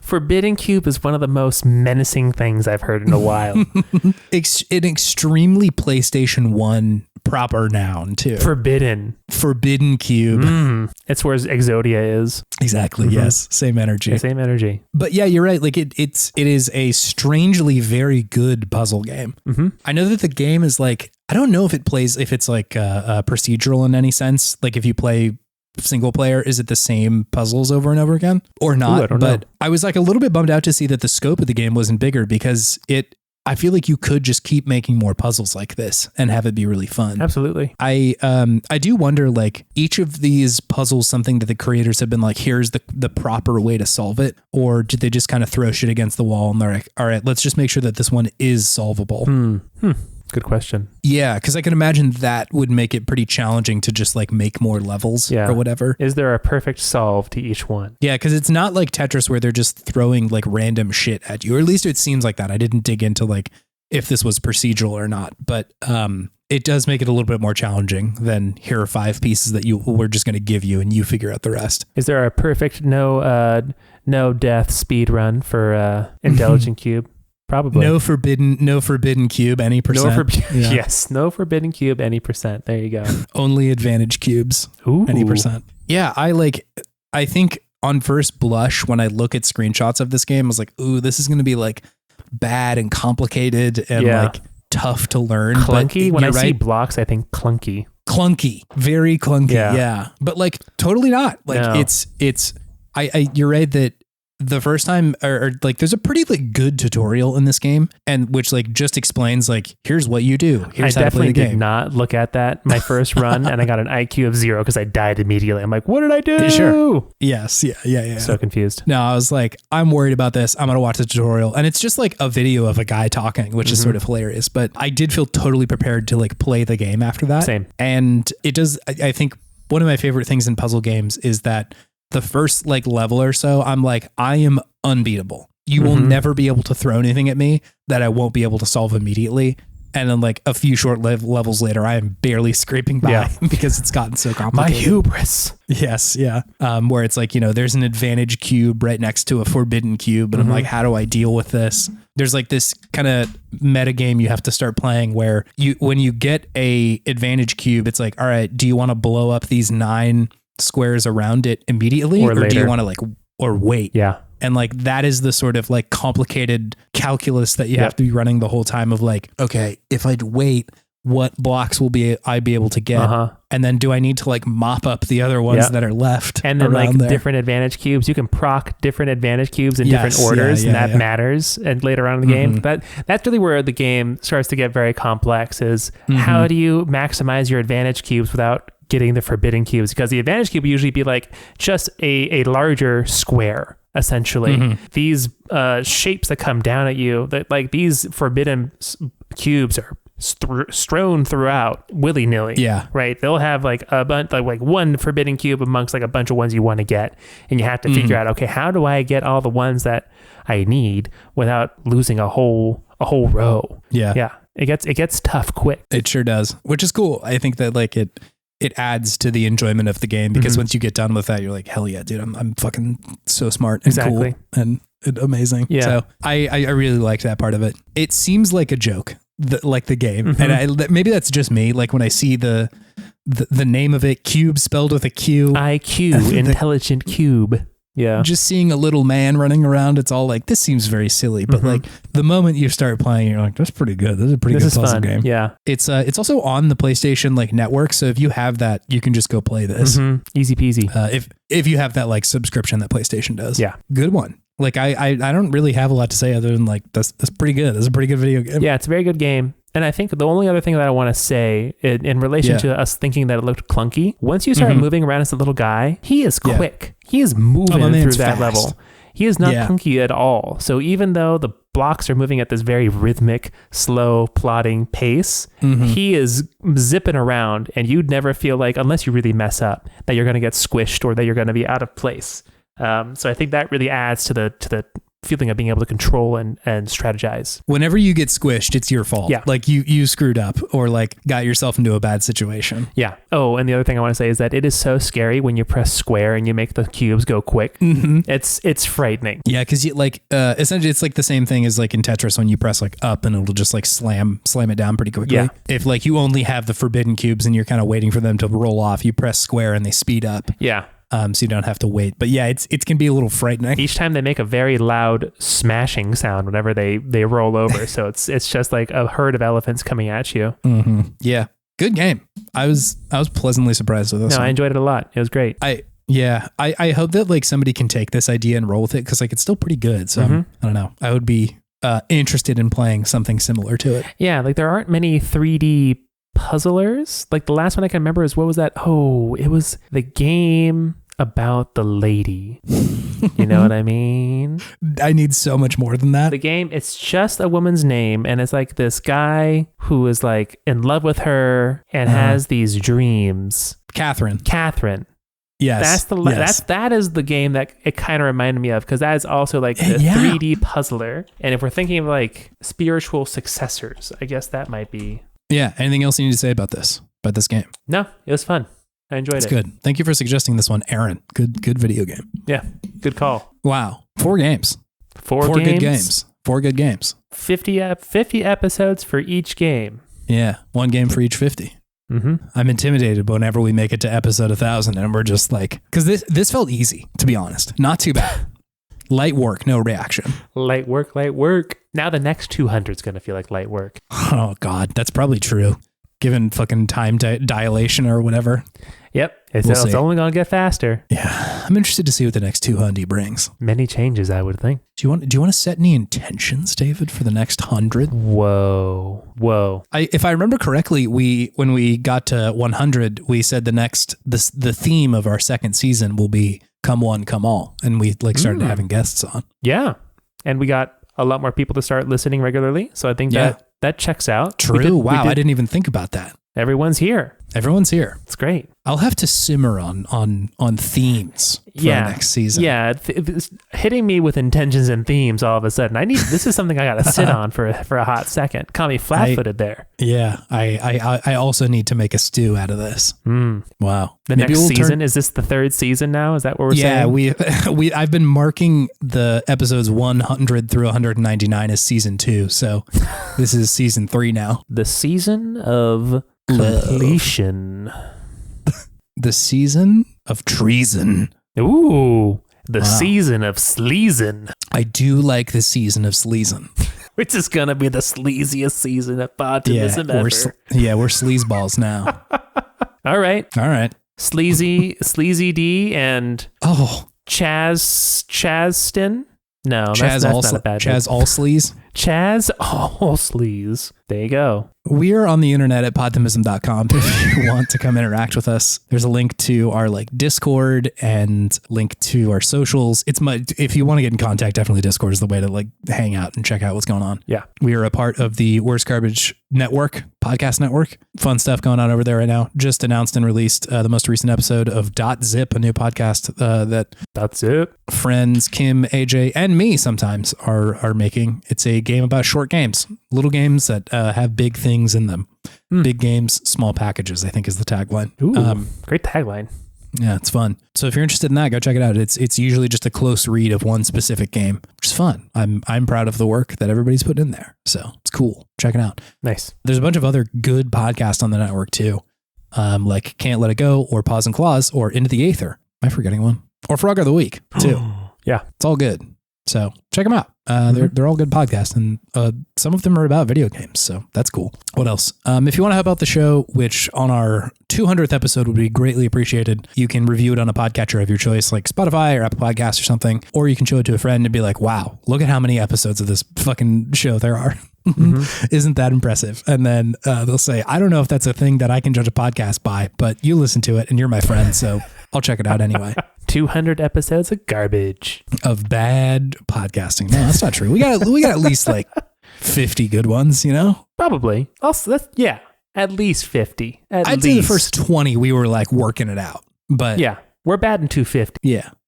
Forbidden cube is one of the most menacing things I've heard in a while. An extremely PlayStation 1 proper noun too. Forbidden cube. It's where Exodia is. Exactly. Yes. Same energy. Same energy. But yeah, you're right. Like it is a strangely very good puzzle game. I know that the game is like, I don't know if it's like a procedural in any sense. Like if you play single player, is it the same puzzles over and over again or not? Ooh, I don't know. I was like a little bit bummed out to see that the scope of the game wasn't bigger because I feel like you could just keep making more puzzles like this and have it be really fun. Absolutely. I do wonder, like, each of these puzzles, something that the creators have been like, here's the proper way to solve it, or did they just kind of throw shit against the wall and they're like, all right, let's just make sure that this one is solvable? Good question. Yeah, because I can imagine that would make it pretty challenging to just like make more levels or whatever. Is there a perfect solve to each one? Yeah, because it's not like Tetris where they're just throwing like random shit at you, or at least it seems like that. I didn't dig into like if this was procedural or not, but it does make it a little bit more challenging than here are 5 pieces that we're just going to give you and you figure out the rest. Is there a perfect no death speed run for Intelligent Qube? Probably. No forbidden cube, any percent. Yes, no forbidden cube, any percent. There you go. Only advantage cubes, any percent. Yeah, I think on first blush, when I look at screenshots of this game, I was like, ooh, this is going to be like bad and complicated and like tough to learn. Clunky. But When I right. see blocks, I think clunky. Clunky, very clunky. Yeah. But like totally not. Like No. you're right that the first time or like there's a pretty like good tutorial in this game and which like just explains like here's what you do. Here's I how to play definitely the did game. not look at that my first run and I got an IQ of 0 because I died immediately. I'm like, what did I do? Sure. Yes. Yeah. So confused. No, I was like, I'm worried about this. I'm going to watch the tutorial. And it's just like a video of a guy talking, which is sort of hilarious. But I did feel totally prepared to like play the game after that. Same. And it does, I think one of my favorite things in puzzle games is that the first like level or so, I'm like, I am unbeatable. You will never be able to throw anything at me that I won't be able to solve immediately. And then like a few short levels later, I am barely scraping by because it's gotten so My complicated. hubris. Yes, yeah. Where it's like, there's an advantage cube right next to a forbidden cube. And I'm like, how do I deal with this? There's like this kind of meta game you have to start playing where when you get a advantage cube, it's like, all right, do you want to blow up these 9 squares around it immediately? Or do you want to like, or wait? Yeah. And like, that is the sort of like complicated calculus that you have to be running the whole time of like, okay, if I'd wait, what blocks will I be able to get? And then do I need to like mop up the other ones that are left? And then like there? different advantage cubes, you can proc different advantage cubes in different orders, and that matters. And later on in the game, that's really where the game starts to get very complex. Is how do you maximize your advantage cubes without getting the forbidden cubes? Because the advantage cube would usually be like just a larger square. Essentially, these shapes that come down at you, that like these forbidden cubes are strewn throughout willy-nilly. Yeah. Right. They'll have like a bunch, like one forbidden cube amongst like a bunch of ones you want to get, and you have to figure out, okay, how do I get all the ones that I need without losing a whole row? Yeah. It gets tough quick. It sure does, which is cool. I think that like it adds to the enjoyment of the game because once you get done with that, you're like, hell yeah, dude, I'm fucking so smart and cool and amazing. Yeah. So I really liked that part of it. It seems like a joke, like the game. And maybe that's just me. Like when I see the name of it, Qube spelled with a Q. IQ, intelligent cube. Yeah. Just seeing a little man running around, it's all like, this seems very silly. But like the moment you start playing, you're like, that's pretty good. This is a pretty good puzzle game. Yeah. It's also on the PlayStation like network. So if you have that, you can just go play this. Easy peasy. If you have that like subscription that PlayStation does. Yeah. Good one. Like I don't really have a lot to say other than like, that's pretty good. That's a pretty good video game. Yeah. It's a very good game. And I think the only other thing that I want to say in relation to us thinking that it looked clunky, once you start moving around as a little guy, he is quick. He is moving through that level. He is not clunky at all. So even though the blocks are moving at this very rhythmic, slow, plodding pace, he is zipping around, and you'd never feel like, unless you really mess up, that you're going to get squished or that you're going to be out of place. So I think that really adds to the feeling of being able to control and strategize. Whenever you get squished, it's your fault. Yeah. Like you screwed up or like got yourself into a bad situation. Yeah. Oh, and the other thing I want to say is that it is so scary when you press square and you make the cubes go quick. It's frightening. Yeah, because you like essentially it's like the same thing as like in Tetris when you press like up and it'll just like slam it down pretty quickly. Yeah. If like you only have the forbidden cubes and you're kind of waiting for them to roll off, you press square and they speed up. Yeah. So you don't have to wait. But yeah, it can be a little frightening. Each time they make a very loud smashing sound whenever they roll over. So it's just like a herd of elephants coming at you. Yeah. Good game. I was pleasantly surprised with this one. I enjoyed it a lot. It was great. I hope that like somebody can take this idea and roll with it because like it's still pretty good. So I don't know. I would be interested in playing something similar to it. Yeah, like there aren't many 3D puzzlers. Like the last one I can remember is, what was that? Oh, it was the game about the lady. You know what I mean? I need so much more than that. The game, it's just a woman's name, and it's like this guy who is like in love with her and has these dreams. Catherine. Yes. That is the game that it kind of reminded me of, because that is also like the 3D puzzler. And if we're thinking of like spiritual successors, I guess that might be. Yeah. Anything else you need to say about this game? No, it was fun. I enjoyed it. It's good. Thank you for suggesting this one, Aaron. Good video game. Yeah. Good call. Wow. 4 games. Four good games. 4 good games. 50 episodes for each game. Yeah. 1 game for each 50. I'm intimidated whenever we make it to episode 1,000 and we're just like, because this felt easy, to be honest. Not too bad. Light work, no reaction. Light work. Now the next 200 is going to feel like light work. Oh, God. That's probably true. Given fucking time dilation or whatever. Yep. It's only going to get faster. Yeah. I'm interested to see what the next 200 brings. Many changes, I would think. Do you want to set any intentions, David, for the next 100? Whoa. If I remember correctly, when we got to 100, we said the theme of our second season will be come one, come all. And we started having guests on. Yeah. And we got a lot more people to start listening regularly. So I think that checks out. True. Wow. I didn't even think about that. Everyone's here. It's great. I'll have to simmer on themes for the next season. Yeah. It's hitting me with intentions and themes all of a sudden. This is something I got to sit on for a hot second. Caught me flat-footed there. Yeah. I also need to make a stew out of this. Wow. The next season, is this the third season now? Is that what we're saying? Yeah, I've been marking the episodes 100 through 199 as season 2. So this is season 3 now. The season of completion. The season of treason. Ooh, the season of sleazen. I do like the season of sleazen. Which is going to be the sleaziest season of Podtimism ever. We're sleazeballs now. All right. Sleazy D and Chazston. No, that's not a bad Chaz all sleaze. Chaz all sleaze. There you go. We are on the internet at podtimism.com if you want to come interact with us. There's a link to our Discord and link to our socials. If you want to get in contact, definitely Discord is the way to hang out and check out what's going on. Yeah. We are a part of the Worst Garbage Network, podcast network. Fun stuff going on over there right now. Just announced and released the most recent episode of .zip, a new podcast that .zip friends Kim, AJ, and me sometimes are making. It's a game about short games, little games that have big things in them. Big games, small packages, I think is the tagline. Ooh, great tagline. Yeah, it's fun. So if you're interested in that, go check it out. It's usually just a close read of one specific game, which is fun. I'm proud of the work that everybody's putting in there. So it's cool. Check it out. Nice. There's a bunch of other good podcasts on the network too. Like Can't Let It Go or Pause and Claws or Into the Aether. Am I forgetting one? Or Frog of the Week too. Yeah. It's all good. So check them out. They're all good podcasts, and some of them are about video games, so that's cool. What else? If you want to help out the show, which on our 200th episode would be greatly appreciated, you can review it on a podcatcher of your choice, like Spotify or Apple Podcasts or something, or you can show it to a friend and be like, wow, look at how many episodes of this fucking show there are. Isn't that impressive? And then they'll say, I don't know if that's a thing that I can judge a podcast by, but you listen to it and you're my friend, so I'll check it out anyway. 200 episodes of garbage. Of bad podcasting. No, that's not true. We got at least 50 good ones, Probably. Also, at least 50. I'd say the first 20 we were working it out. But yeah, we're batting 250.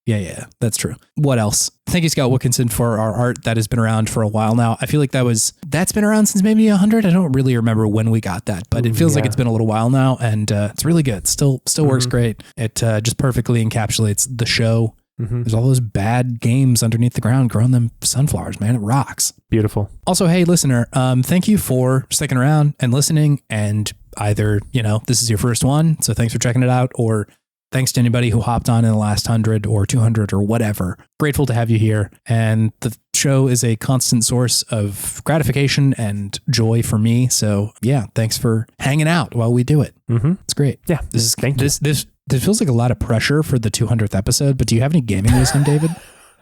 Yeah, that's true. What else? Thank you, Scott Wilkinson, for our art that has been around for a while now. I feel like that's been around since maybe 100. I don't really remember when we got that, but it feels like it's been a little while now, and it's really good. Still works great. It just perfectly encapsulates the show. There's all those bad games underneath the ground growing them sunflowers, man. It rocks. Beautiful. Also, hey, listener, thank you for sticking around and listening, and either, this is your first one, so thanks for checking it out, or thanks to anybody who hopped on in the last 100 or 200 or whatever. Grateful to have you here. And the show is a constant source of gratification and joy for me. So yeah, thanks for hanging out while we do it. It's great. Yeah. This feels like a lot of pressure for the 200th episode, but do you have any gaming wisdom, David?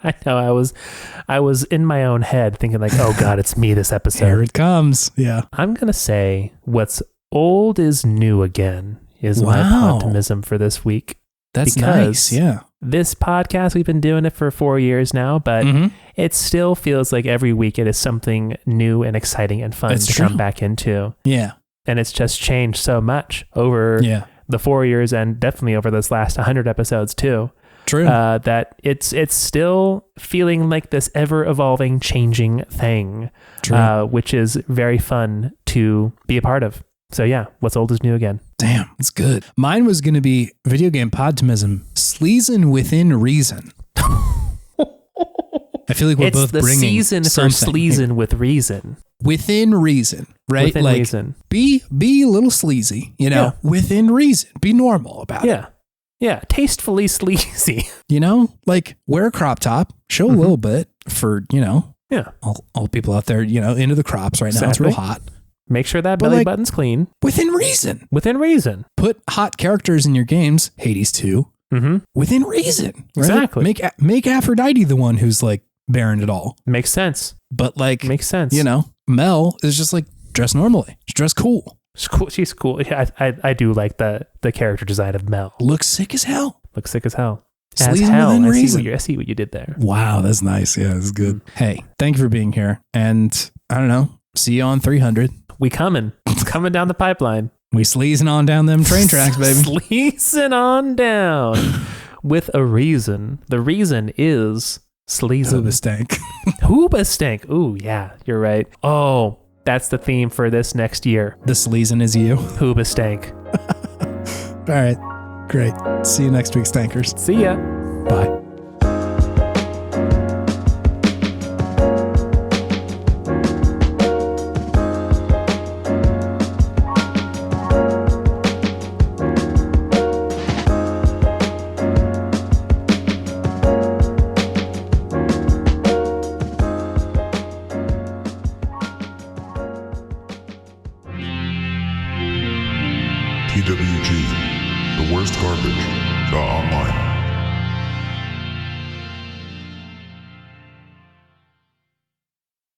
I know. I was in my own head thinking oh God, it's me this episode. Here it comes. Yeah. I'm going to say what's old is new again. Is my optimism for this week. That's nice. Yeah. This podcast, we've been doing it for 4 years now, but it still feels like every week it is something new and exciting and fun to come back into. Yeah. And it's just changed so much over the 4 years and definitely over this last 100 episodes too. True. That it's still feeling like this ever evolving, changing thing, which is very fun to be a part of. So yeah, what's old is new again. Damn, that's good. Mine was going to be video game podtimism, sleazen within reason. I feel like we're both bringing It's the season for sleazen with reason. within reason, right? Within like reason. be a little sleazy, you know, within reason. Be normal about it. Yeah, tastefully sleazy. You know, like wear a crop top, show a little bit for, you know, all people out there, you know, into the crops right now. It's real hot. Make sure that belly button's clean. Within reason. Within reason. Put hot characters in your games, Hades 2, within reason. Right? Exactly. Make Aphrodite the one who's like bearing it all. Makes sense. But like, makes sense. You know, Mel is just like dress normally. She's dress cool. She's cool. Yeah, I do like the character design of Mel. Looks sick as hell. Looks sick as hell. Sleazy within reason. I see what you did there. Wow, that's nice. Yeah, that's good. Hey, thank you for being here. And I don't know, see you on 300. We coming. It's coming down the pipeline. We sleazing on down them train tracks, baby. Sleazing on down with a reason. The reason is sleazing. Hoobastank. Hoobastank. Ooh, yeah, you're right. Oh, that's the theme for this next year. The sleazing is you. Hoobastank. All right. Great. See you next week, Stankers. See ya. Bye. TWG, the worst garbage, online.